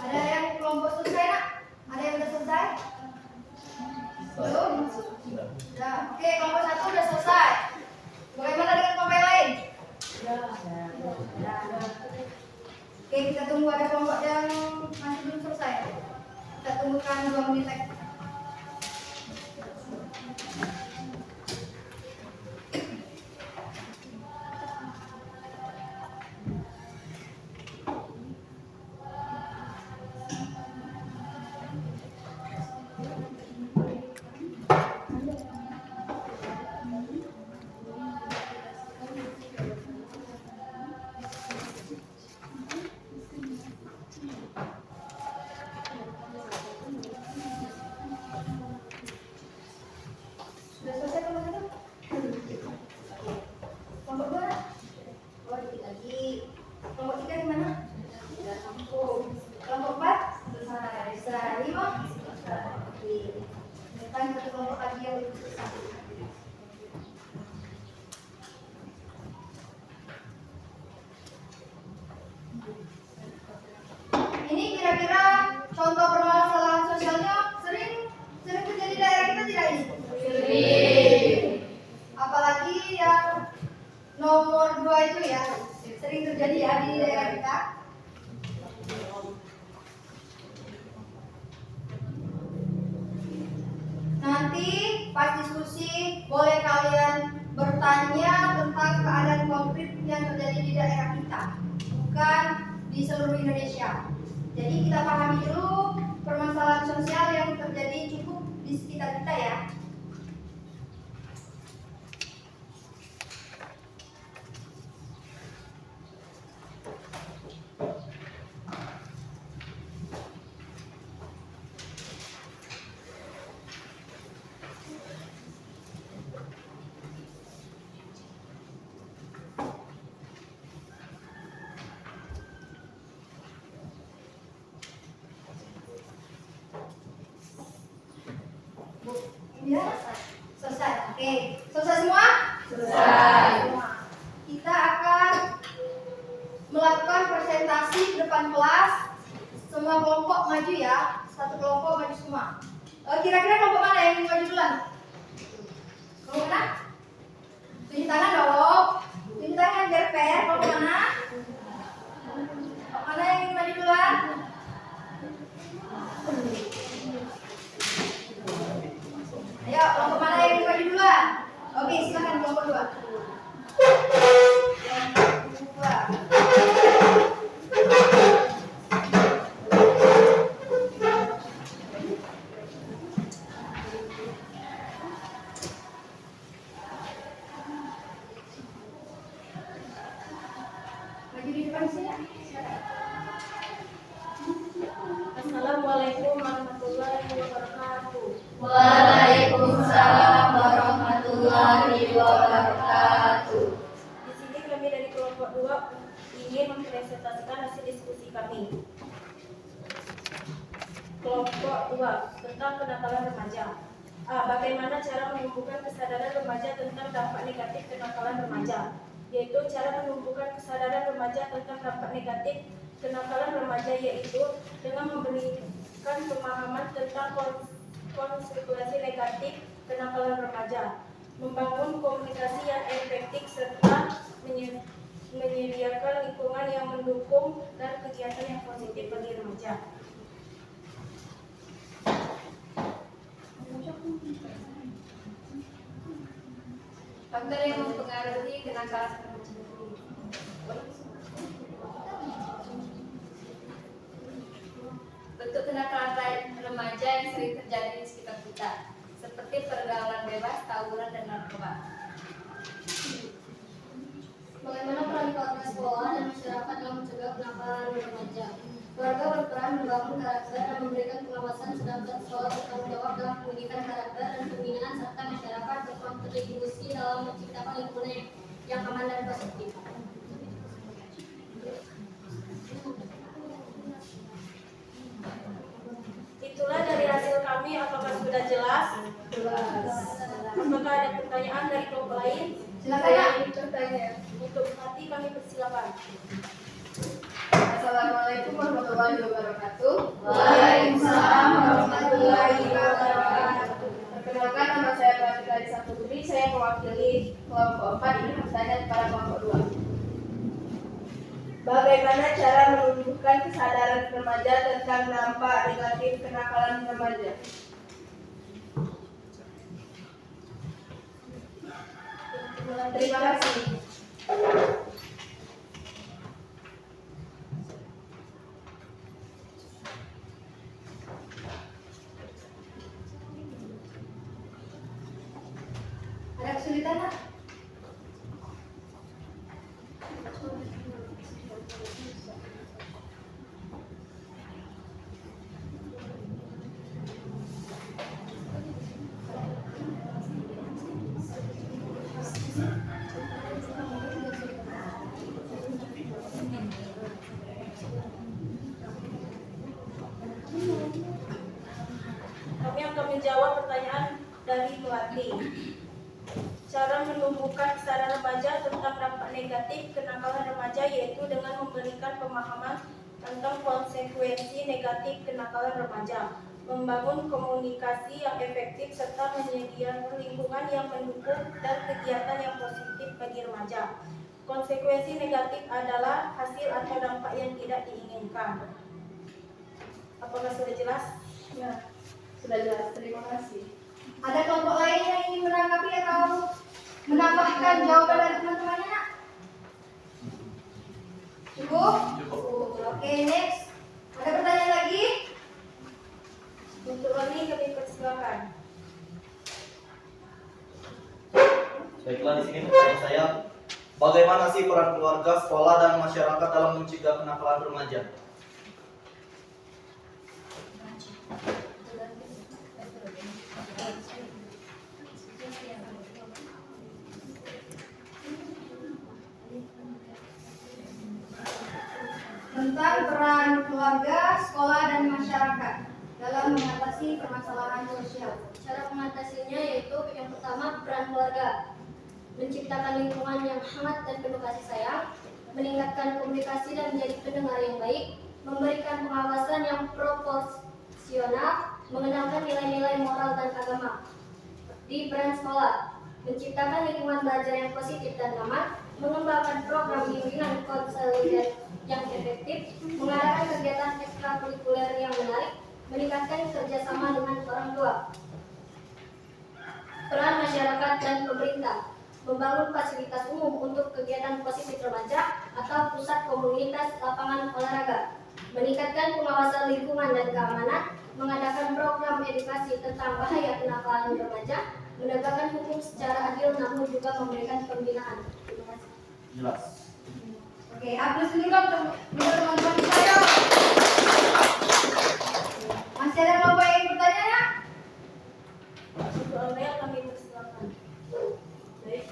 Ada yang kelompok selesai nak? Ada yang udah selesai? Belum? Sudah. Sudah. Oke, kelompok 1 udah selesai. Bagaimana dengan kelompok yang lain? Oke, kita tunggu ada kelompok yang masih belum selesai. Kita tunggukan 2 menit lagi. kelompok 2 itu ya sering terjadi ya di daerah kita. Nanti pas diskusi boleh kalian bertanya tentang keadaan konkret yang terjadi di daerah kita, bukan di seluruh Indonesia. Jadi kita pahami dulu permasalahan sosial yang terjadi cukup di sekitar kita ya. Ya, selesai. Oke, selesai semua? Selesai. Kita akan melakukan presentasi di depan kelas. Semua kelompok maju ya. Satu kelompok maju semua. Kira-kira kelompok mana yang maju duluan? Kelompok mana? Tunjuk tangan dong. Tunjuk tangan biar fair. Kelompok mana? Kelompok mana yang ingin maju duluan? Ayo, kelompok mana yang ingin maju duluan? Oke, silakan kelompok 2. Maju di depan sini. Assalamualaikum warahmatullahi wabarakatuh. Waalaikumsalam warahmatullahi wabarakatuh. Di sini kami dari kelompok 2 ingin mempresentasikan hasil diskusi kami. Kelompok 2 tentang kenakalan remaja. Bagaimana cara menumbuhkan kesadaran remaja tentang dampak negatif kenakalan remaja? Yaitu cara menumbuhkan kesadaran remaja tentang dampak negatif kenakalan remaja yaitu dengan memberikan pemahaman tentang konsekuensi negatif kenakalan remaja, membangun komunikasi yang efektif serta menyediakan lingkungan yang mendukung dan kegiatan yang positif bagi remaja. Faktor yang mempengaruhi kenakalan remaja. Bentuk kenakalan remaja yang sering terjadi di sekitar kita, seperti pergaulan bebas, tawuran, dan narkoba. Bagaimana peran keluarga, sekolah, dan masyarakat dalam mencegah kenakalan remaja? Keluarga berperan membangun karakter dan memberikan pengawasan, sedangkan sekolah bertanggung jawab dalam pendidikan karakter dan pembinaan, serta masyarakat berkontribusi dalam menciptakan lingkungan yang aman dan positif. Itulah dari hasil kami, apakah sudah jelas? Apakah ada pertanyaan dari kelompok lain? Silakan ya, bertanya. Untuk hati kami persilakan. Assalamualaikum warahmatullahi wabarakatuh. Waalaikumsalam warahmatullahi wabarakatuh. Perkenalkan, nama saya Pratika Lisa Putri. Saya mewakili kelompok 4 ini bertanya kepada kelompok 2. Bagaimana cara menumbuhkan kesadaran remaja tentang dampak negatif kenakalan remaja? Terima kasih. Ada kesulitan nak? Kami akan menjawab pertanyaan dari Melati. Cara menumbuhkan kesadaran remaja tentang dampak negatif kenakalan remaja yaitu dengan memberikan pemahaman tentang konsekuensi negatif kenakalan remaja, membangun komunikasi yang efektif serta menyediakan lingkungan yang mendukung dan kegiatan yang positif bagi remaja. Konsekuensi negatif adalah hasil atau dampak yang tidak diinginkan. Apakah sudah jelas? Ya, sudah jelas. Terima kasih. Ada kelompok lain yang ingin menanggapi atau menambahkan jawaban dari teman-temannya, Nak? Cukup? Oke, next. Ada pertanyaan lagi? Untuk Roni kami persilakan. Baiklah, di sini pertanyaan saya, bagaimana sih peran keluarga, sekolah, dan masyarakat dalam mencegah kenakalan remaja? Tentang peran keluarga, sekolah, dan masyarakat dalam mengatasi permasalahan sosial. Cara mengatasinya yaitu yang pertama peran keluarga, menciptakan lingkungan yang hangat dan penuh kasih sayang, meningkatkan komunikasi dan menjadi pendengar yang baik, memberikan pengawasan yang proporsional, mengenalkan nilai-nilai moral dan agama. Di peran sekolah, menciptakan lingkungan belajar yang positif dan aman, mengembangkan program bimbingan konseling yang efektif, mengadakan kegiatan ekstrakurikuler yang menarik, meningkatkan kerjasama dengan orang tua. Peran masyarakat dan pemerintah, membangun fasilitas umum untuk kegiatan positif remaja atau pusat komunitas lapangan olahraga, meningkatkan pengawasan lingkungan dan keamanan, mengadakan program edukasi tentang bahaya kenakalan remaja, menegakkan hukum secara adil namun juga memberikan pembinaan. Terima kasih. Jelas. Oke, aplaus dulu dong untuk teman-teman saya. Masih ada kelompok yang bertanya, ya? Untuk Amel kami persilakan. Baik,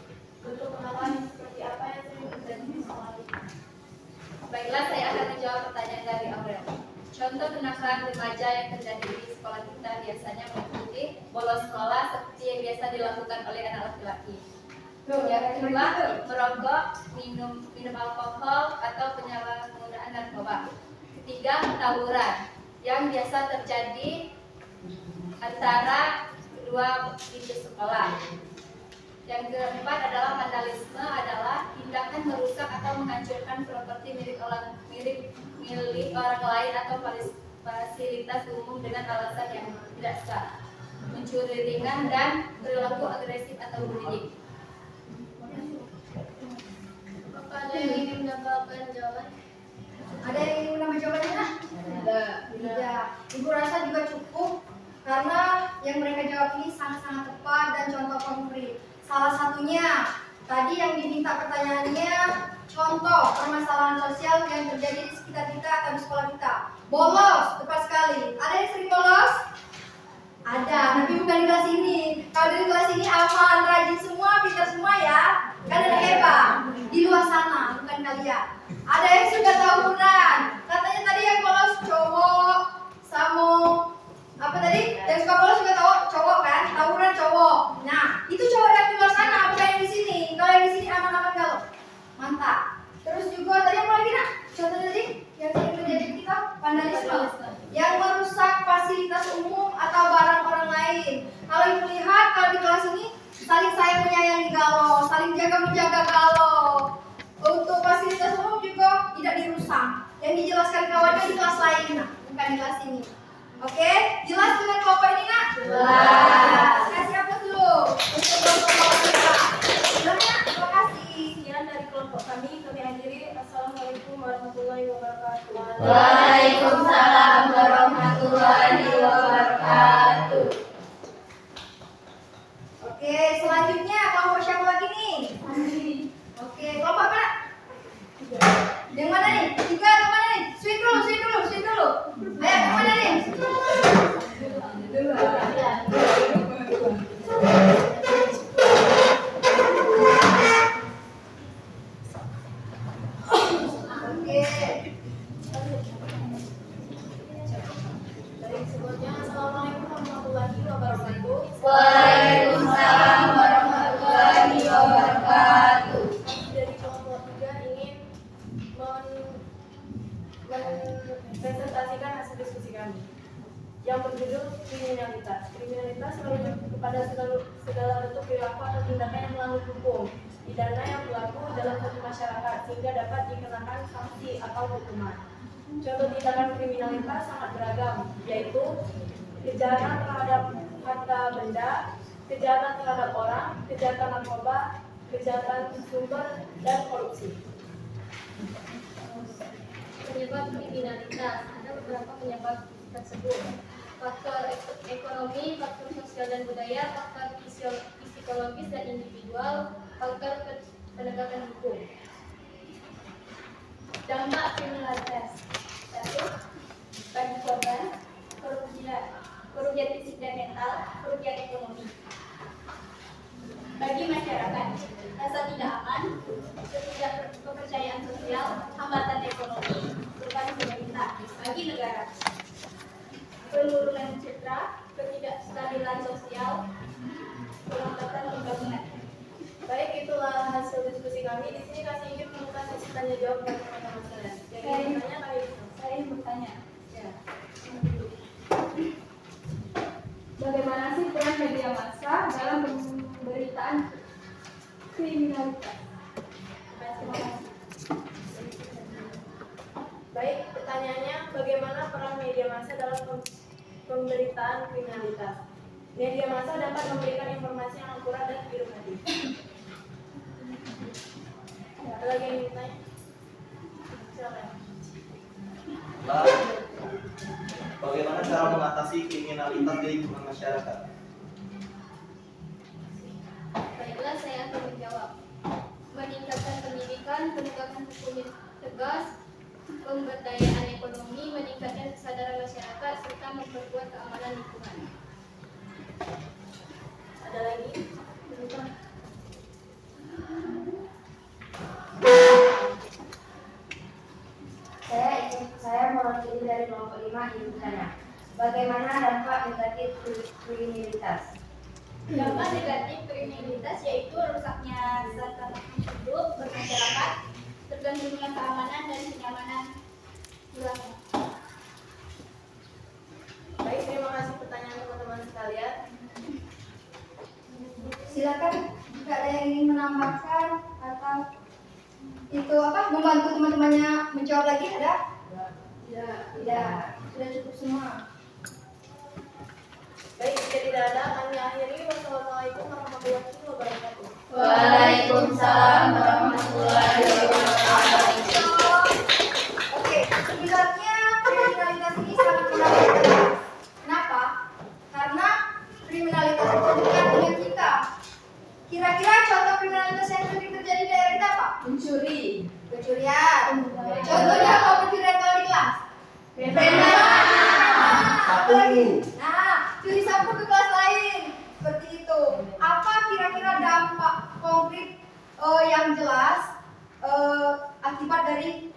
untuk pengalaman seperti apa yang sering terjadi di sekolah kita? Baiklah, saya akan menjawab pertanyaan dari Aurel. Contoh kenakalan remaja yang terjadi di sekolah kita biasanya meliputi bolos sekolah seperti yang biasa dilakukan oleh anak laki-laki. Yang kedua, merokok, minum alkohol atau penyalahgunaan narkoba. Ketiga, tawuran yang biasa terjadi antara kedua pintu sekolah. Yang keempat adalah vandalisme, adalah tindakan merusak atau menghancurkan properti milik orang lain atau fasilitas umum dengan alasan yang tidak sah, mencuri ringan dan perilaku agresif atau bullying. Apakah ada yang ingin menambahkan jawaban? Ada yang ingin menambah jawabannya, Nak? Tidak. Ibu rasa juga cukup karena yang mereka jawab ini sangat-sangat tepat dan contoh konkret. Salah satunya tadi yang diminta pertanyaannya contoh permasalahan sosial yang terjadi di sekitar kita atau di sekolah kita. Bolos, tepat sekali. Ada yang sering bolos? Ada, tapi bukan di kelas ini. Kalau di kelas ini aman, rajin semua, pintar semua ya. Kan ada hebat di luar sana, bukan kalian. Ada yang suka tawuran. Katanya tadi yang bolos cowok, sama apa tadi? Yang suka bolos juga cowok kan? Tawuran cowok. Nah, itu cowok yang di luar sana, bukan yang di sini. Kalau yang di sini aman-aman galau. Mantap. Terus juga tadi apa lagi, Nak? Contoh tadi yang sering terjadi di kita, vandalisme. Yang merusak fasilitas umum atau barang orang lain. Kalau ibu lihat kalau di kelas ini saling sayang menyayangi galau, saling jaga menjaga galau. Untuk fasilitas umum juga tidak dirusak. Yang dijelaskan kawannya di kelas lain, Nak, bukan di kelas ini. Oke, jelas dengan kelompok ini, Nak? Jelas. Kasih apa dulu untuk kelompok kita? Jelas ya? Terima kasih. Sekian dari kelompok kami akhiri. Assalamualaikum warahmatullahi wabarakatuh. Waalaikumsalam warahmatullahi wabarakatuh. Oke, selanjutnya kelompok siapa lagi nih? Oke, kelompok apa? Yang mana nih? Tiga atau mana nih? Sweet dulu. Ayo, yang mana nih? Oke. Dari sebelumnya, Assalamualaikum warahmatullahi wabarakatuh. Waalaikumsalam warahmatullahi wabarakatuh. Dari kelompok 3 ingin mempresentasikan hasil diskusi kami yang berjudul kriminalitas. Kriminalitas merujuk kepada segala bentuk perilaku atau tindakan yang melanggar hukum, pidana yang berlaku dalam satu masyarakat masyarakat sehingga dapat dikenakan sanksi atau hukuman. Contoh tindakan kriminalitas sangat beragam, yaitu kejahatan terhadap harta benda, kejahatan terhadap orang, kejahatan narkoba, kejahatan sumber, dan korupsi. Penyebab kriminalitas, ada beberapa penyebab tersebut. Faktor ekonomi, faktor sosial dan budaya, faktor psikologis dan individual, faktor penegakan hukum. Dampak kriminalitas. 1. Bagi korban, kerugian fisik dan mental, kerugian ekonomi. Bagi masyarakat, rasa tidak aman, ketidakpercayaan sosial, hambatan ekonomi, beban pemerintah. Bagi negara, penurunan citra, ketidakstabilan sosial, pelambatan pembangunan. Baik, itulah hasil diskusi kami. Di sini kami ingin membuka sesi tanya jawab bagi teman-teman sekalian. Yang ingin bertanya, kami Saya ingin bertanya, ya. bagaimana sih peran media massa dalam pemberitaan kriminalitas? Terima kasih. Baik, pertanyaannya, bagaimana peran media massa dalam pemberitaan kriminalitas? Media massa dapat memberikan informasi yang akurat dan informatif. Ada lagi yang ingin bertanya? Silakan. Bagaimana cara mengatasi kriminalitas di lingkungan masyarakat? Baiklah, saya akan menjawab. Meningkatkan pendidikan, penegakan hukum yang tegas, pemberdayaan ekonomi, meningkatkan kesadaran masyarakat, serta memperkuat keamanan lingkungan. Ada lagi? Saya mewakili dari kelompok 5 ingin bertanya, bagaimana dampak negatif kriminalitas? Dampak negatif kriminalitas yaitu rusaknya tatanan hidup bermasyarakat, terganggunya keamanan dan kenyamanan wilayah. Baik, terima kasih pertanyaan teman-teman sekalian. Silakan jika ada yang ingin menambahkan atau itu membantu teman-temannya menjawab lagi, ada? Tidak, sudah cukup semua. Baik, jika tidak ada, kami akhiri. Wassalamualaikum warahmatullahi wabarakatuh. Waalaikumsalam warahmatullahi wabarakatuh. Oke, sebenarnya kriminalitas ini sangat berbahaya. Kenapa? Karena kriminalitas itu bukan dengan kita. Kira-kira contoh kriminalitas yang sering terjadi di daerah kita apa? Pencurian. Contohnya apa pencurian kalau di kelas? Nah, curi sapu ke kelas lain. Seperti itu. Apa kira-kira dampak konkret yang jelas akibat dari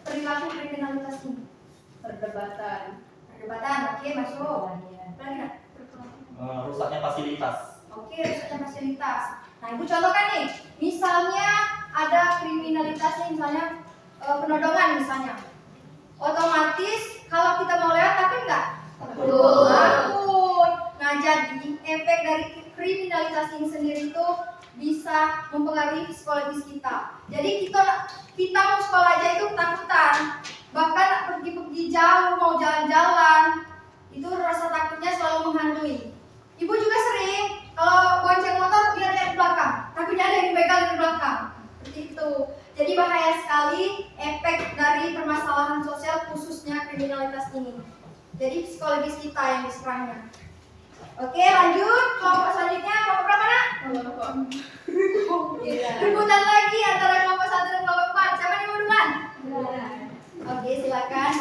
perilaku kriminalitas ini? Perdebatan. Oke, masuk. Lagi nggak? Rusaknya fasilitas. Oke, rusaknya fasilitas. Nah, Ibu contohkan nih. Misalnya ada kriminalitasnya, misalnya penodongan misalnya. Otomatis kalau kita mau lewat takut nggak? Takut. Nah, jadi efek dari kriminalitas ini sendiri itu bisa mempengaruhi psikologis kita. Jadi kita mau sekolah aja itu ketakutan. Bahkan pergi jauh, mau jalan-jalan, itu rasa takutnya selalu menghantui. Ibu juga sering kalau bonceng motor lihat di belakang, takutnya ada yang dipegang di belakang. Seperti itu. Jadi bahaya sekali efek dari permasalahan sosial khususnya kriminalitas ini. Jadi psikologis kita yang diserangnya. Oke, lanjut. Kelompok selanjutnya, kelompok berapa nak? Rebutan lagi antara kelompok 1 dan kelompok 4. Siapa yang mau duluan? Oke, silakan.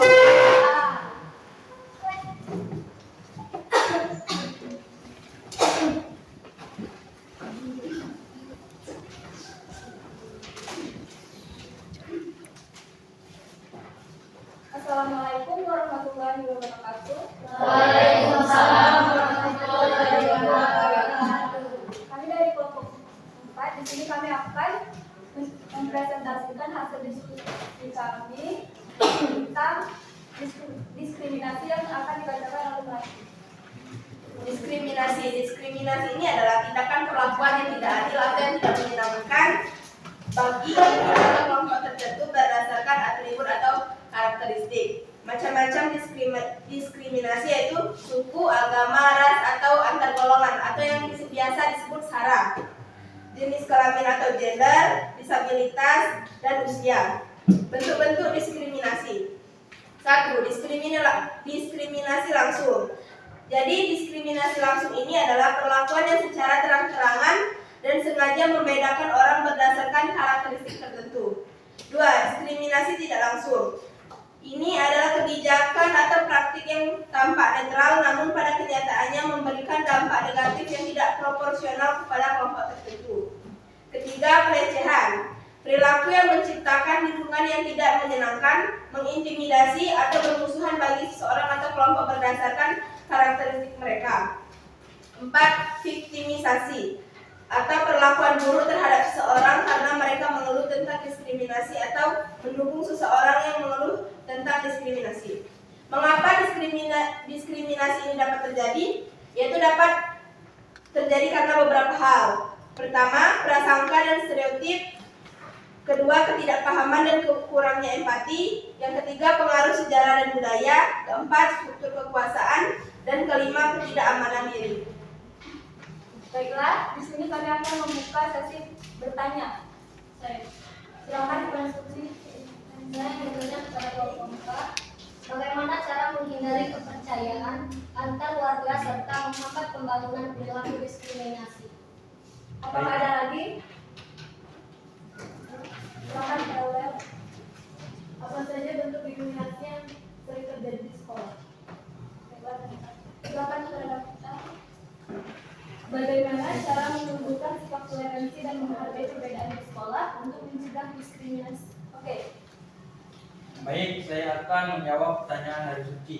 Assalamualaikum warahmatullahi wabarakatuh. Waalaikumsalam warahmatullahi wabarakatuh. Kami dari kelompok 4, di sini kami akan mempresentasikan hasil diskusi kami tentang diskriminasi yang akan dibacakan oleh Melati. Diskriminasi ini adalah tindakan perlakuan yang tidak adil atau yang tidak menyenangkan bagi macam diskriminasi, yaitu suku, agama, ras, atau antar golongan, atau yang biasa disebut SARA, jenis kelamin atau gender, disabilitas, dan usia. Bentuk-bentuk diskriminasi. 1. Diskriminasi langsung. Jadi diskriminasi langsung ini adalah perlakuan yang secara terang-terangan dan sengaja membedakan orang berdasarkan karakteristik tertentu. 2. Diskriminasi tidak langsung. Ini adalah kebijakan atau praktik yang tampak netral namun pada kenyataannya memberikan dampak negatif yang tidak proporsional kepada kelompok tertentu. 3. Pelecehan. Perilaku yang menciptakan lingkungan yang tidak menyenangkan, mengintimidasi, atau bermusuhan bagi seseorang atau kelompok berdasarkan karakteristik mereka. 4. Viktimisasi atau perlakuan buruk terhadap seseorang karena mereka mengeluh tentang diskriminasi atau mendukung seseorang yang mengeluh tentang diskriminasi. Mengapa diskriminasi ini dapat terjadi? Yaitu dapat terjadi karena beberapa hal. Pertama, prasangka dan stereotip. Kedua, ketidakpahaman dan kurangnya empati. Yang ketiga, pengaruh sejarah dan budaya. Keempat, struktur kekuasaan. Dan kelima, ketidakamanan diri. Baiklah, di sini kami akan membuka sesi bertanya. Silakan berdiskusi. Saya ingin bertanya kepada kelompok. Bagaimana cara menghindari kepercayaan antar warga serta menghambat pembangunan perilaku diskriminasi? Apakah ada lagi? Silakan Pak. Apa saja bentuk diskriminasi yang sering terjadi di sekolah? Silakan terhadap kita. Bagaimana cara menumbuhkan sikap toleransi dan menghargai perbedaan di sekolah untuk mencegah diskriminasi? Oke. Baik, saya akan menjawab pertanyaan dari Suci.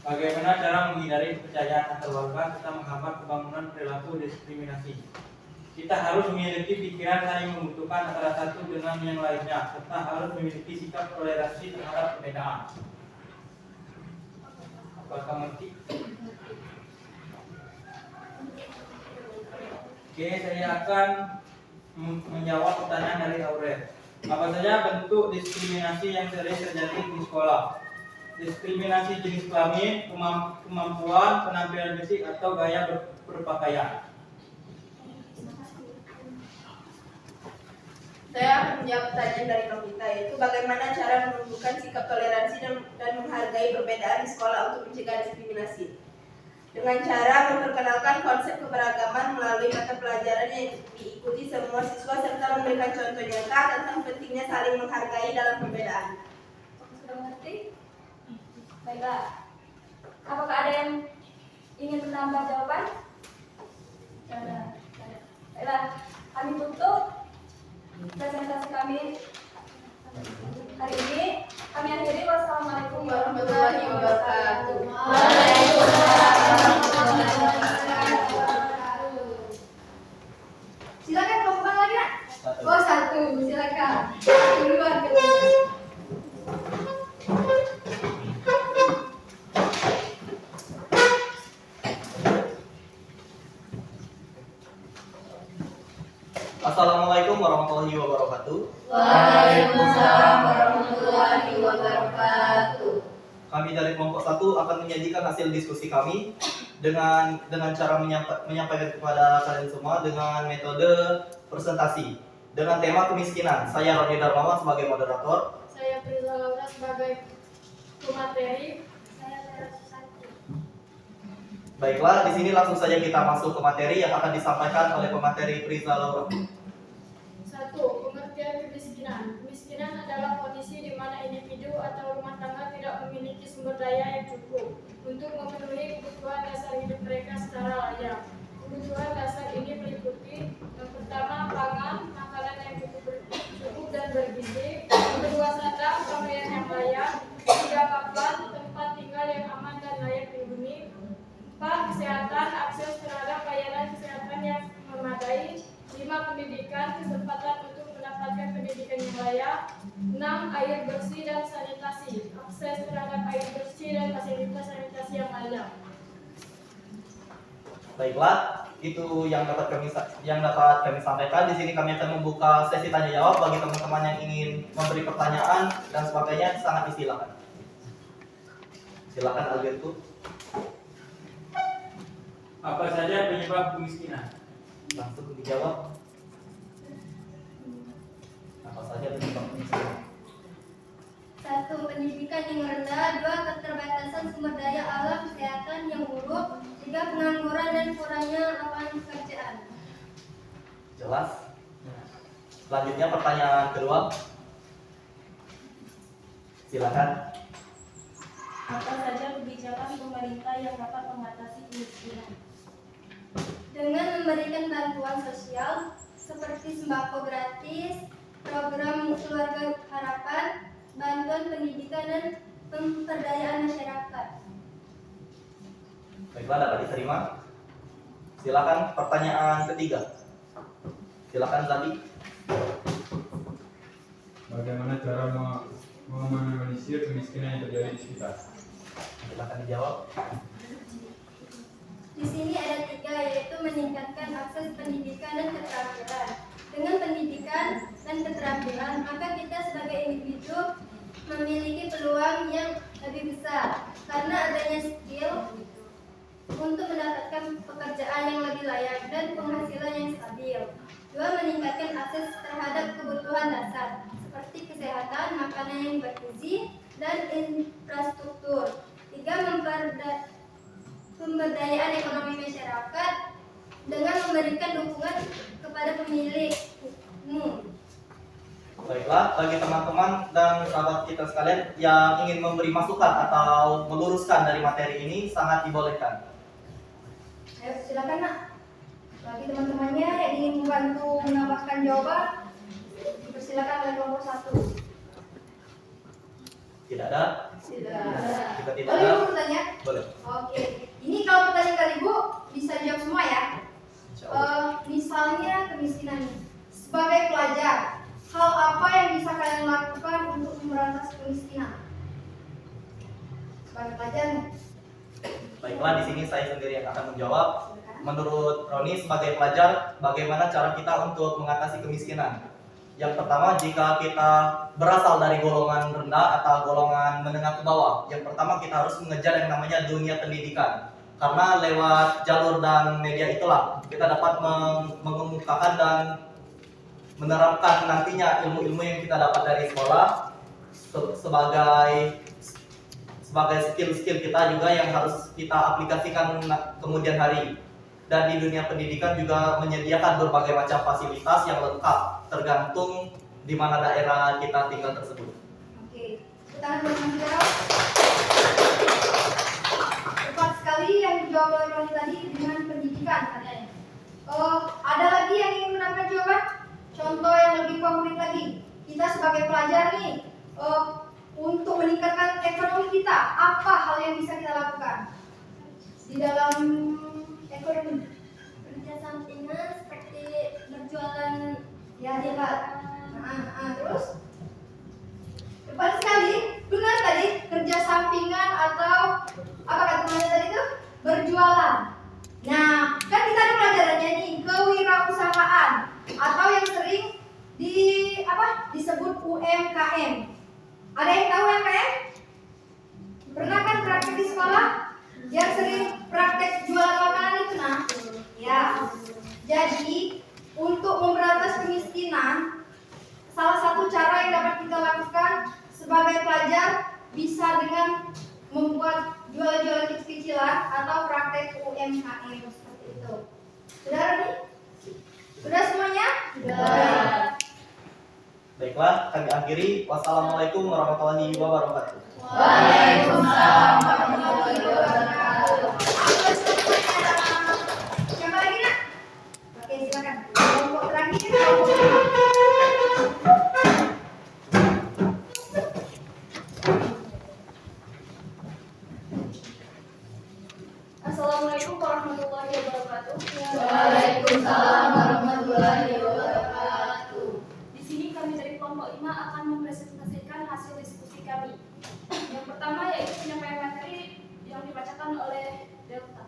Bagaimana cara menghindari kepercayaan antar warga serta menghambat pembangunan perilaku diskriminasi? Kita harus memiliki pikiran saling membutuhkan antara satu dengan yang lainnya, serta harus memiliki sikap toleransi terhadap perbedaan. Apakah mengerti? Oke, saya akan menjawab pertanyaan dari Aurel. Apa saja bentuk diskriminasi yang sering terjadi di sekolah? Diskriminasi jenis kelamin, kemampuan, penampilan fisik, atau gaya berpakaian. Saya akan menjawab pertanyaan dari Novita, yaitu bagaimana cara menumbuhkan sikap toleransi dan menghargai perbedaan di sekolah untuk mencegah diskriminasi. Dengan cara memperkenalkan konsep keberagaman melalui mata pelajaran yang diikuti semua siswa serta memberikan contoh nyata tentang pentingnya saling menghargai dalam perbedaan. Sudah mengerti? Baiklah. Apakah ada yang ingin menambah jawaban? Tidak. Baiklah, kami tutup presentasi kami hari ini. Kami akhiri. Wassalamualaikum warahmatullahi wabarakatuh. Silakan kelompok lagi nak. Oh 1, silakan. Duluan kelompok. Assalamualaikum warahmatullahi wabarakatuh. Waalaikumsalam warahmatullahi wabarakatuh. Kami dari kelompok 1 akan menyajikan hasil diskusi kami dengan cara menyampaikan kepada kalian semua dengan metode presentasi dengan tema kemiskinan. Saya Roni Darmawan sebagai moderator. Saya Priza Laura sebagai pemateri. Saya Vera Susanti. Baiklah, di sini langsung saja kita masuk ke materi yang akan disampaikan oleh pemateri Priza Laura. 1. Pengertian kemiskinan. Kemiskinan adalah kondisi di mana individu atau rumah tangga tidak memiliki sumber daya yang cukup untuk memenuhi kebutuhan dasar hidup mereka secara layak. Kebutuhan dasar ini meliputi yang pertama, pangan, makanan yang cukup dan bergizi. Yang kedua, sandang, pakaian yang layak. Tiga, papan, tempat tinggal yang aman dan layak dihuni. 4. Kesehatan, akses terhadap layanan kesehatan yang memadai. 5. Pendidikan, kesempatan untuk mendapatkan pendidikan yang layak. 6. Air bersih dan sanitasi, akses terhadap air bersih dan fasilitas sanitasi yang layak. Baiklah, itu yang dapat kami sampaikan. Di sini kami akan membuka sesi tanya jawab bagi teman-teman yang ingin memberi pertanyaan dan sebagainya. Sangat disilakan. Silakan Alberto. Apa saja penyebab kemiskinan? Langsung dijawab. Apa saja penyebab kemiskinan? 1. Pendidikan yang rendah. 2. Keterbatasan sumber daya alam, kesehatan yang buruk. 3. Pengangguran dan kurangnya lapangan pekerjaan. Jelas? Selanjutnya pertanyaan kedua. Silakan. Apa saja kebijakan pemerintah yang dapat mengatasi kemiskinan? Dengan memberikan bantuan sosial seperti sembako gratis, program keluarga harapan, bantuan pendidikan dan pemberdayaan masyarakat. Baiklah, dapat diterima. Silakan pertanyaan ketiga. Silakan Zaki. Bagaimana cara meminimalisir kemiskinan yang terjadi di sekitar? Silakan dijawab. Di sini ada 3, yaitu meningkatkan akses pendidikan dan keterampilan. Dengan pendidikan dan keterampilan, maka kita sebagai individu memiliki peluang yang lebih besar karena adanya skill untuk mendapatkan pekerjaan yang lebih layak dan penghasilan yang stabil. 2. Meningkatkan akses terhadap kebutuhan dasar seperti kesehatan, makanan yang bergizi, dan infrastruktur. 3. Pemberdayaan ekonomi masyarakat dengan memberikan dukungan kepada pemilik umum. Baiklah, bagi teman-teman dan sahabat kita sekalian yang ingin memberi masukan atau meluruskan dari materi ini sangat dibolehkan. Ayo silakan nak. Bagi teman-temannya yang ingin membantu menambahkan jawaban, dipersilakan oleh kelompok 1. Tidak ada? Tidak ada. Jika tidak Boleh ada, Ibu bertanya? boleh. Oke. Ini kalau pertanyaan dari Ibu bisa dijawab semua ya. Insya Allah. Misalnya kemiskinan. Sebagai pelajar, hal apa yang bisa kalian lakukan untuk memberantas kemiskinan? Sebagai pelajar, Baiklah, di sini saya sendiri yang akan menjawab. Menurut Roni sebagai pelajar, bagaimana cara kita untuk mengatasi kemiskinan? Yang pertama, jika kita berasal dari golongan rendah atau golongan menengah ke bawah, yang pertama kita harus mengejar yang namanya dunia pendidikan. Karena lewat jalur dan media itulah kita dapat mengemukakan dan menerapkan nantinya ilmu-ilmu yang kita dapat dari sekolah sebagai skill-skill kita juga yang harus kita aplikasikan kemudian hari. Dan di dunia pendidikan juga menyediakan berbagai macam fasilitas yang lengkap tergantung di mana daerah kita tinggal tersebut. oke. Tangan bertanggung tepat sekali yang dijawab oleh Roni tadi dengan pendidikan katanya. Ada lagi yang ingin menambahkan jawaban? Contoh yang lebih konkret lagi. Kita sebagai pelajar nih, untuk meningkatkan ekonomi kita, apa hal yang bisa kita lakukan di dalam ekonomi? Kerja sampingan seperti berjualan Ya, Pak. Terus? Tepat sekali, benar tadi, kerja sampingan atau apa kata temannya tadi itu? Berjualan. Nah, kan kita ada pelajarannya nih, kewirausahaan atau yang sering disebut UMKM. Ada yang tahu UMKM? Pernah kan praktek di sekolah? Yang sering praktek jualan makanan itu nah. Ya. Jadi, untuk memberantas kemiskinan, salah satu cara yang dapat kita lakukan sebagai pelajar bisa dengan membuat jualan-jualan kecil-kecilan atau praktek UMKM seperti itu. Sudah nih? Sudah semuanya? Sudah. Baiklah, kami akhiri. Wassalamualaikum warahmatullahi wabarakatuh. Waalaikumsalam warahmatullahi wabarakatuh. Siapa lagi nak? Oke, silakan. Kelompok terakhir kelompok. Assalamualaikum warahmatullahi wabarakatuh. Waalaikumsalam warahmatullahi wabarakatuh. Di sini kami dari kelompok 5 akan mempresentasikan hasil diskusi kami. Yang pertama yaitu penyampaian materi yang dibacakan oleh Delta.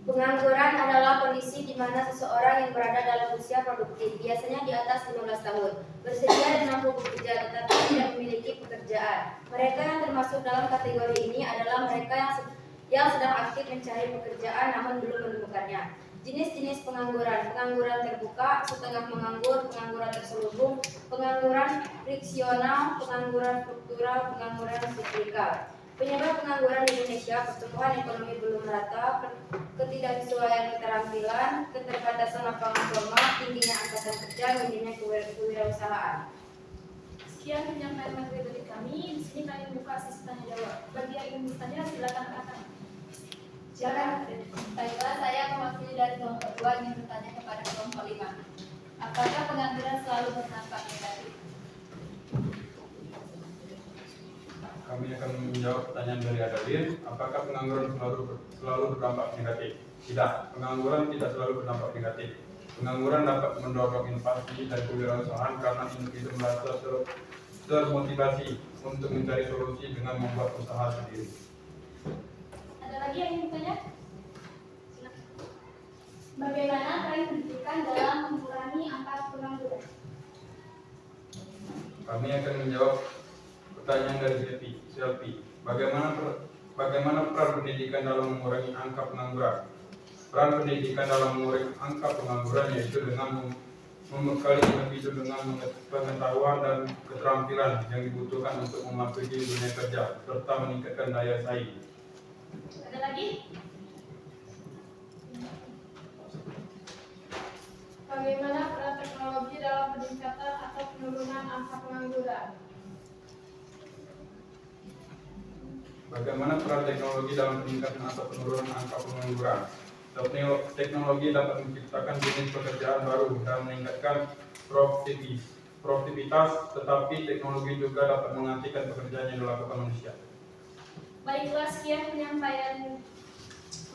Pengangguran adalah kondisi di mana seseorang yang berada dalam usia produktif, biasanya di atas 15 tahun, bersedia dan mampu bekerja tetapi tidak memiliki pekerjaan. Mereka yang termasuk dalam kategori ini adalah mereka yang sedang aktif mencari pekerjaan namun belum menemukannya. Jenis-jenis pengangguran: pengangguran terbuka, setengah menganggur, pengangguran terselubung, pengangguran friksional, pengangguran struktural, pengangguran siklikal. Penyebab pengangguran di Indonesia: pertumbuhan ekonomi belum merata, ketidaksesuaian keterampilan, keterbatasan lapangan formal, tingginya angkatan kerja, minimnya kewirausahaan. Sekian penyampaian materi dari kami. Di sini kami buka sesi tanya jawab. Bagi yang ingin bertanya, silakan angkat. Silakan. Baiklah, saya mewakili dari kelompok 2 ingin bertanya kepada kelompok 5. Apakah pengangguran selalu berdampak negatif? Kami akan menjawab pertanyaan dari Adalin. Apakah pengangguran selalu berdampak negatif? Tidak, pengangguran tidak selalu berdampak negatif. Pengangguran dapat mendorong inovasi dan kewirausahaan karena individu merasa termotivasi untuk mencari solusi dengan membuat usaha sendiri. Ada lagi yang ingin bertanya? Silakan. Bagaimana peran pendidikan dalam mengurangi angka pengangguran? Kami akan menjawab pertanyaan dari Selvi. Bagaimana peran pendidikan dalam mengurangi angka pengangguran? Peran pendidikan dalam mengurangi angka pengangguran yaitu dengan membekali individu dengan pengetahuan dan keterampilan yang dibutuhkan untuk memasuki dunia kerja serta meningkatkan daya saing. Ada lagi? Bagaimana peran teknologi dalam peningkatan atau penurunan angka pengangguran? Bagaimana peran teknologi dalam peningkatan atau penurunan angka pengangguran? Teknologi dapat menciptakan jenis pekerjaan baru dan meningkatkan produktivitas, tetapi teknologi juga dapat menggantikan pekerjaan yang dilakukan manusia. Baiklah, sekian penyampaian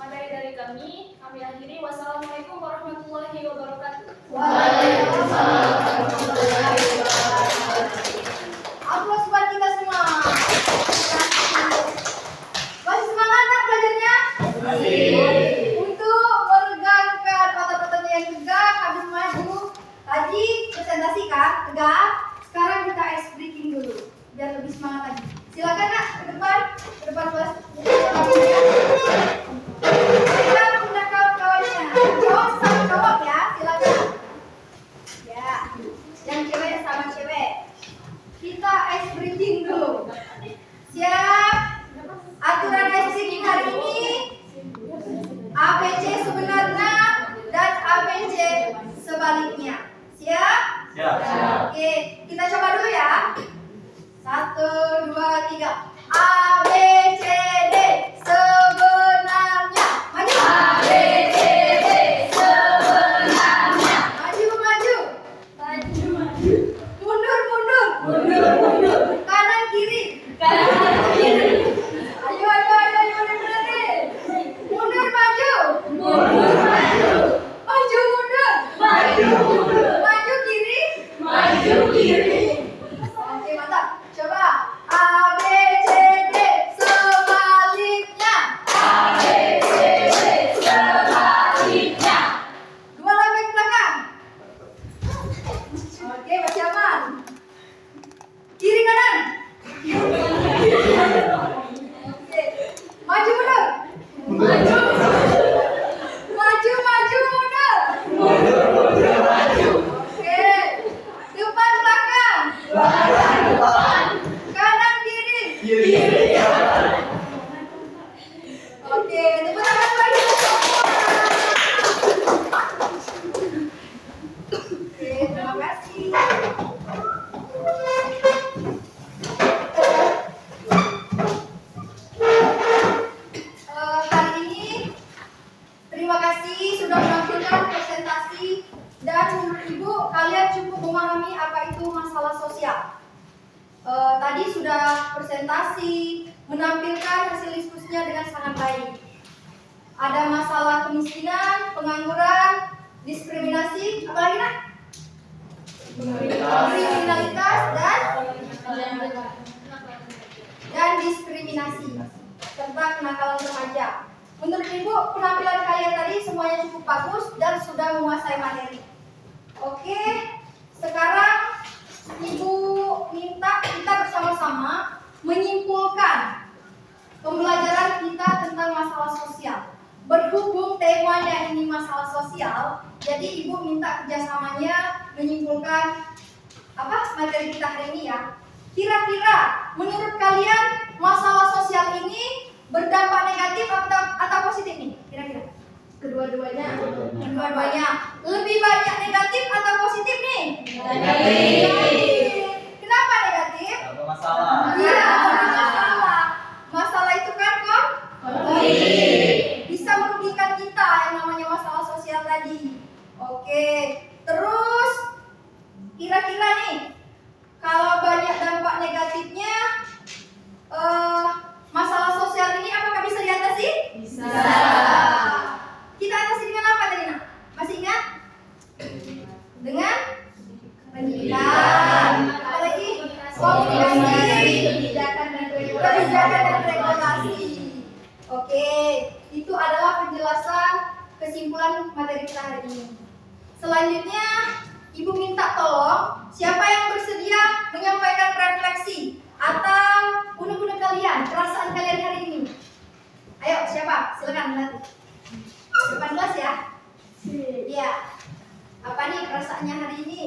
materi dari kami. Kami akhiri. Wassalamualaikum warahmatullahi wabarakatuh. Waalaikumsalam warahmatullahi wabarakatuh. Aplaus buat kita semua. Masih semangat tak belajarnya? Untuk meregangkan otot-ototnya yang tegak, habis maju. Tadi presentasi kan, tegak. Sekarang kita ice breaking dulu, biar lebih semangat lagi. Silakan nak ke depan kelas. Kita undang kawan-kawannya. Cowok sama cowok ya, silakan. Ya, yang cewek sama cewek. Kita ice breaking dulu. Siap? Aturan ice breaking hari ini ABC sebenarnya dan ABC sebaliknya. Siap? Siap. Oke, kita coba dulu ya. 1, 2, 3. A, B, C, D sebenarnya. Maju. A, B, C, D sebenarnya. Maju. Mundur. Kanan kiri. Ayo, bener nih. Mundur, maju. Maju, mundur. Maju, kiri. Oke, mantap. Coba. A, B, C, D sebaliknya. Dua lagi ke belakang. Oke, masih aman. Kiri kanan. Oke. Maju mundur. Oke. Depan belakang. Kanan kiri. Oke, tepuk tangan buat kita semua. Oke, terima kasih. Hari ini terima kasih sudah menampilkan presentasi dan menurut Ibu kalian cukup memahami apa itu masalah sosial. Tadi sudah presentasi menampilkan hasil diskusinya dengan sangat baik. Ada masalah kemiskinan, pengangguran, diskriminasi, apa lagi nak? Kriminalitas dan diskriminasi serta kenakalan remaja. Menurut Ibu, penampilan kalian tadi semuanya cukup bagus dan sudah menguasai materi. Oke, sekarang Ibu minta kita bersama-sama menyimpulkan pembelajaran kita tentang masalah sosial. Berhubung temanya ini masalah sosial, jadi Ibu minta kerjasamanya menyimpulkan materi kita hari ini ya. Kira-kira menurut kalian masalah sosial ini berdampak negatif atau positif nih? Kira-kira? Kedua-duanya. Lebih banyak negatif atau positif nih? Negatif. Kenapa negatif? Ada masalah. Iya, ada masalah. Masalah itu kan konflik. Bisa merugikan kita yang namanya masalah sosial tadi. Oke. Terus kira-kira nih, kalau banyak dampak negatifnya, masalah sosial ini apakah bisa diatasi? Bisa. Kita atasi dengan apa tadi, Nak? Masih ingat? Dengan pendidikan. Apalagi komunikasi, kebijakan dan regulasi. Oke, itu adalah penjelasan kesimpulan materi kita hari ini. Selanjutnya, Ibu minta tolong siapa yang bersedia menyampaikan refleksi atau unek-unek kalian, perasaan kalian hari ini. Ayo, siapa? Silakan nanti. Depan kelas ya. Iya. Apa nih perasaannya hari ini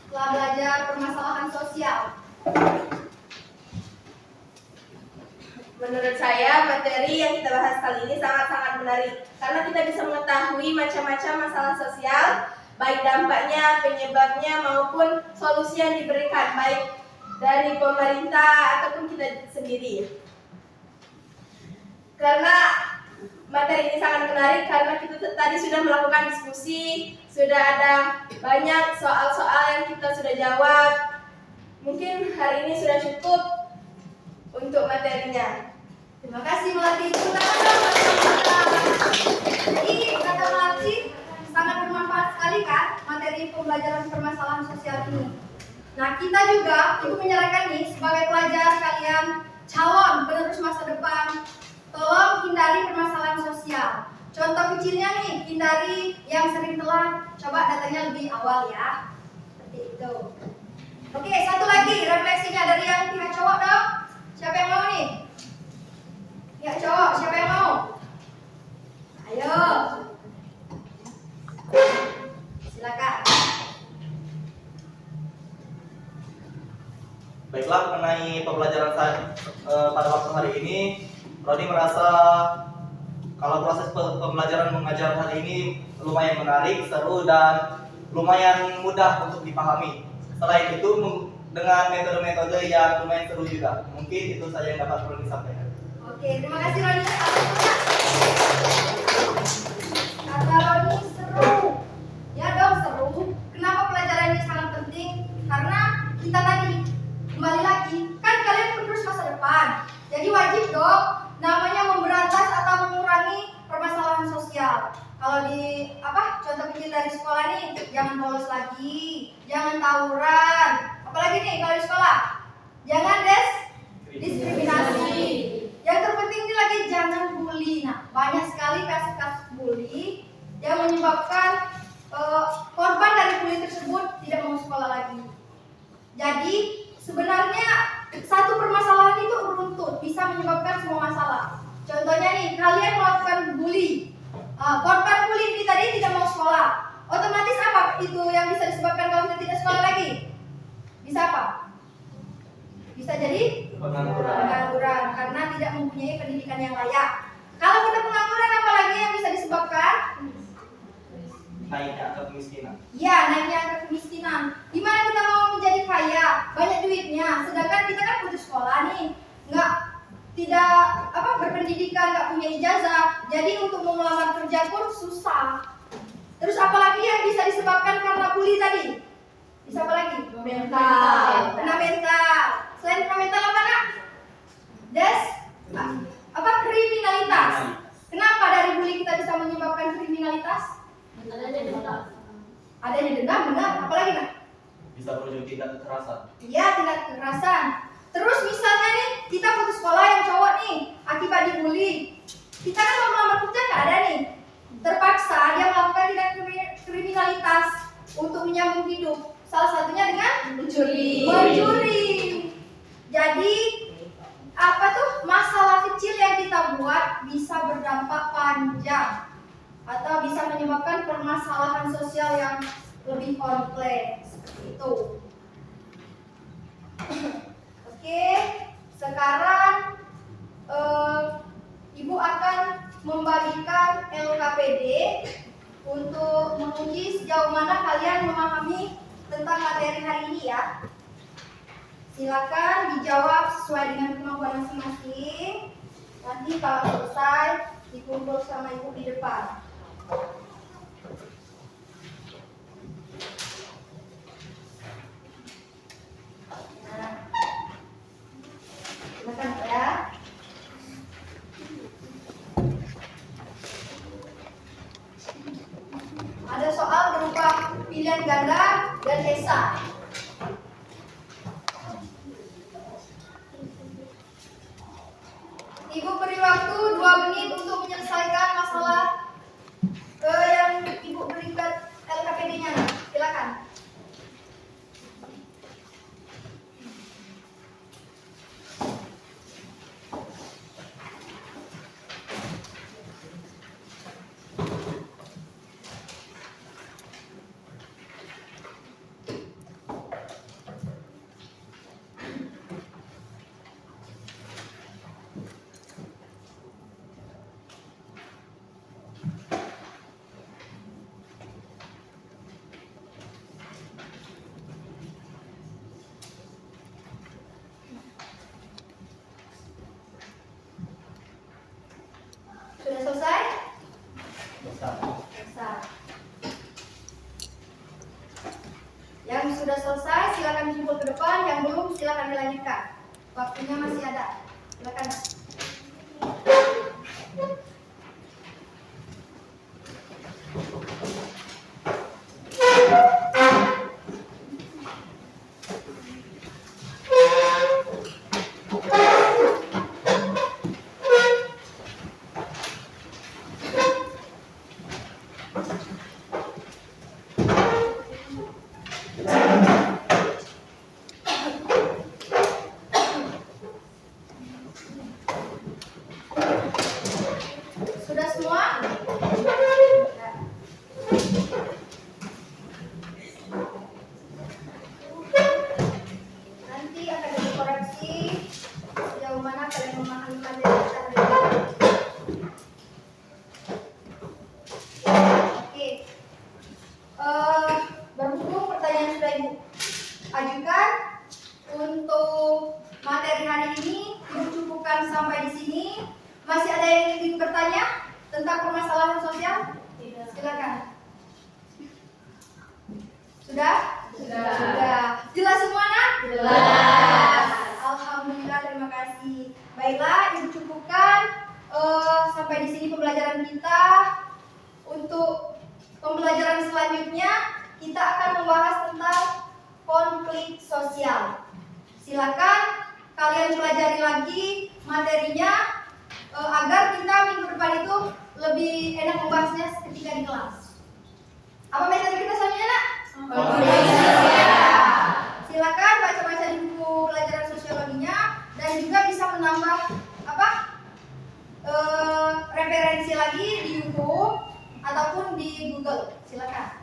setelah belajar permasalahan sosial? Menurut saya, materi yang kita bahas kali ini sangat-sangat menarik karena kita bisa mengetahui macam-macam masalah sosial, baik dampaknya, penyebabnya maupun solusi yang diberikan baik dari pemerintah ataupun kita sendiri. Karena materi ini sangat menarik karena kita tadi sudah melakukan diskusi, sudah ada banyak soal-soal yang kita sudah jawab. Mungkin hari ini sudah cukup untuk materinya. Terima kasih Melati. Jadi kata Melati sangat bermanfaat sekali kan materi pembelajaran permasalahan sosial ini. Nah, kita juga Ibu menyerahkan nih sebagai pelajar kalian calon penerus masa depan, tolong hindari permasalahan sosial. Contoh kecilnya nih, hindari yang sering telat. Coba datanya lebih awal ya. Seperti itu. Oke, satu lagi refleksinya dari yang pihak cowok dong. Siapa yang mau nih? Pihak cowok, siapa yang mau? Ayo. Silakan. Baiklah, mengenai pembelajaran pada waktu hari ini, Rodi merasa kalau proses pembelajaran mengajar hari ini lumayan menarik, seru, dan lumayan mudah untuk dipahami. Selain itu, dengan metode-metode yang lumayan seru juga. Mungkin itu saja yang dapat Rodi sampaikan. Oke, terima kasih Rodi. Kata Rodi seru. Ya dong seru. Kenapa pelajaran ini sangat penting? Karena kita tadi kembali lagi, kan kalian penerus masa depan. Jadi wajib dong namanya memberantas atau mengurangi permasalahan sosial. Kalau di contoh kecil dari sekolah nih, jangan bolos lagi, jangan tawuran. Apalagi nih kalau di sekolah, jangan diskriminasi. Yang terpenting ini lagi jangan bully. Nah, banyak sekali kasus-kasus bully yang menyebabkan korban dari bully tersebut tidak mau sekolah lagi. Jadi sebenarnya satu permasalahan itu runtut, bisa menyebabkan semua masalah. Contohnya nih, kalian melakukan bully, korban bully ini tadi tidak mau sekolah. Otomatis apa itu yang bisa disebabkan kalau kita tidak sekolah lagi? Bisa apa? Bisa jadi pengangguran karena tidak mempunyai pendidikan yang layak. Kalau kita pengangguran, apa lagi yang bisa disebabkan? Naiknya angka kemiskinan. Ya, naiknya angka kemiskinan. Gimana kita mau menjadi kaya, banyak duitnya, sedangkan kita kan putus sekolah nih, tidak berpendidikan, nggak punya ijazah. Jadi untuk melamar kerja pun susah. Terus apalagi yang bisa disebabkan karena bully tadi? Bisa apa lagi? Mental. Kena mental. Selain kena mental apa nak? Kriminalitas. Kenapa dari bully kita bisa menyebabkan kriminalitas? Adanya dendam, benar. Apalagi nak? Bisa berujung tindak kekerasan. Iya, tindak kekerasan. Terus misalnya nih, kita putus sekolah yang cowok nih, akibat dibully. kita kan mau melamar kerja nggak ada nih. Terpaksa dia melakukan tindak kriminalitas untuk menyambung hidup. Salah satunya dengan mencuri. Jadi apa tuh masalah kecil yang kita buat bisa berdampak panjang atau bisa menyebabkan permasalahan sosial yang lebih kompleks seperti itu. Oke, sekarang Ibu akan membagikan LKPD untuk menguji sejauh mana kalian memahami tentang materi hari ini ya. Silakan dijawab sesuai dengan kemampuan masing-masing. Nanti kalau selesai dikumpul sama Ibu di depan. Nah, silakan ya. Ada soal berupa pilihan ganda dan esai. Ibu beri waktu 2 menit untuk menyelesaikan masalah yang Ibu berikan LKPD-nya. Silakan. Sudah selesai? Selesai. Yang sudah selesai silakan kumpul ke depan, yang belum silakan dilanjutkan. Waktunya masih ada. Silakan. Sudah semua? Ya. Nanti akan dikoreksi sejauh mana kalian memahami materi kita hari ini. Oke. Berhubung pertanyaan sudah Ibu ajukan untuk materi hari ini, Ibu cukupkan sampai di sini. Masih ada yang ingin bertanya tentang permasalahan sosial? Silakan. Sudah? Sudah. Jelas semua, Nak? Jelas. Alhamdulillah, terima kasih. Baiklah, Ibu cukupkan sampai di sini pembelajaran kita. Untuk pembelajaran selanjutnya, kita akan membahas tentang konflik sosial. Silakan kalian pelajari lagi materinya agar kita minggu depan itu lebih enak membahasnya ketika di kelas. Apa metode kita selanjutnya, Nak? Silakan baca-baca di buku pelajaran sosiologinya dan juga bisa menambah referensi lagi di YouTube ataupun di Google. Silakan.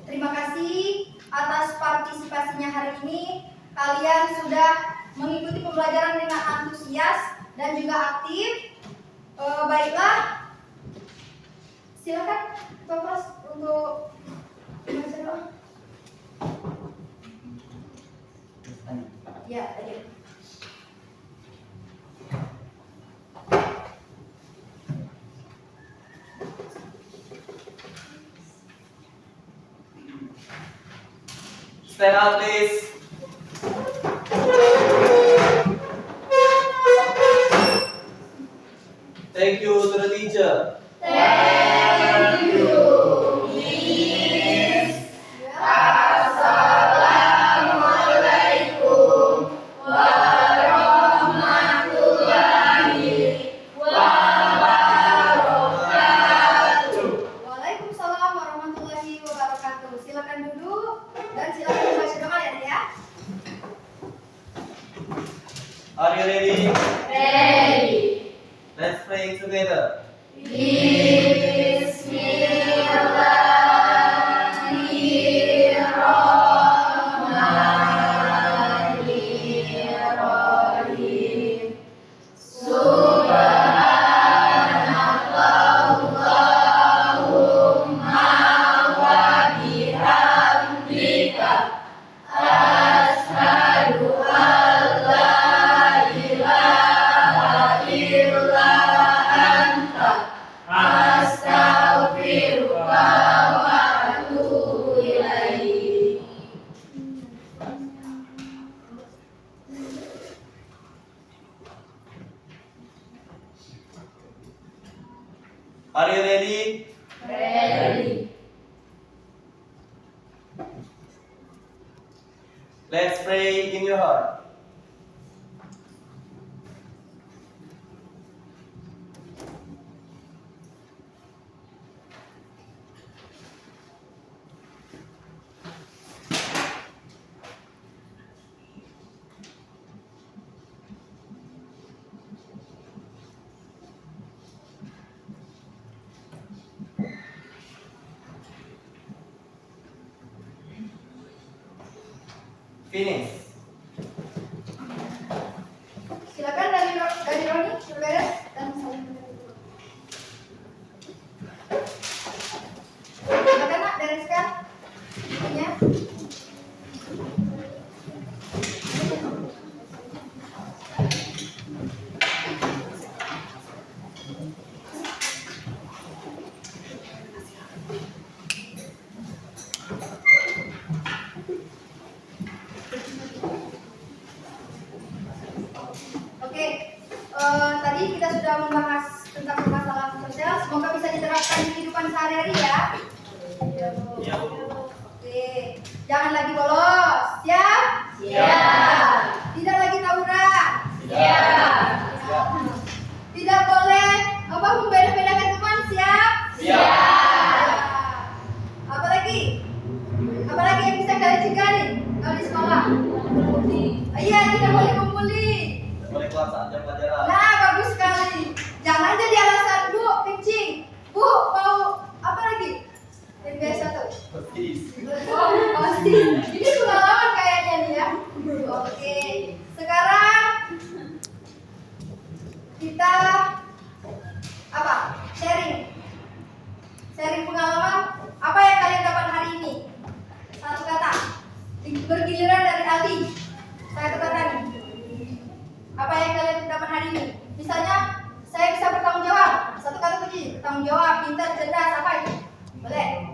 Terima kasih atas partisipasinya hari ini. Kalian sudah mengikuti pembelajaran dengan antusias dan juga aktif. Baiklah, silakan Bapak untuk membaca doa. Ya, ayo. Stand up, please. Thank you to the teacher. Thank you, Miss. Assalamualaikum. Bismillahirrahmanirrahim. Are you ready? Ready. Let's pray in your heart. Finish. Silakan dari Roni, beres dan saling dulu. Silakan nak bereskan bukunya. Oke, tadi kita sudah membahas tentang permasalahan sosial. Semoga bisa diterapkan di kehidupan sehari-hari ya. Ya, Bu. Oke, jangan lagi bolos. Siap? Siap. Tidak lagi tawuran. Siap. Tidak boleh membeda-bedakan teman. Siap? Siap. Apa lagi? Apa lagi yang bisa kalian cegah nih kalau di sekolah? Iya, tidak boleh membuli. Boleh keluar saat jam pelajaran. Nah, bagus sekali. Jangan jadi alasan, Bu, kencing. Bu, mau apa lagi? Yang biasa tuh. Persis. Oh, pasti. Ini pengalaman kayaknya nih ya. Oke. Sekarang kita apa? Sharing. Sharing pengalaman. Apa yang kalian dapat hari ini? Satu kata. Bergiliran dari Aldi. Saya katakan. Apa yang kalian dapat hari ini? Misalnya, saya bisa bertanggung jawab. Satu kata kunci, bertanggung jawab, pintar, cerdas, apa itu? Boleh?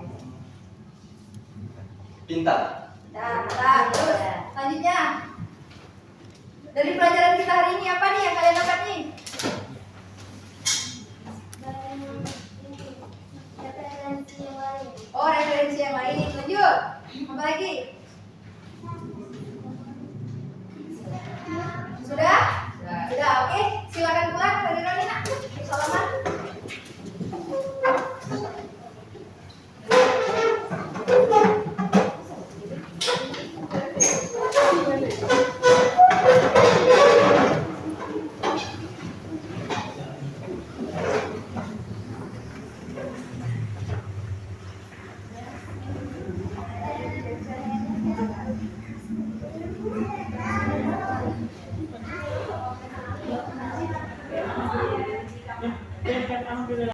Pintar. Nah, terus selanjutnya dari pelajaran kita hari ini apa nih yang kalian dapat nih? Referensi yang lain. Oh, referensi yang lain. Lanjut. Apa lagi?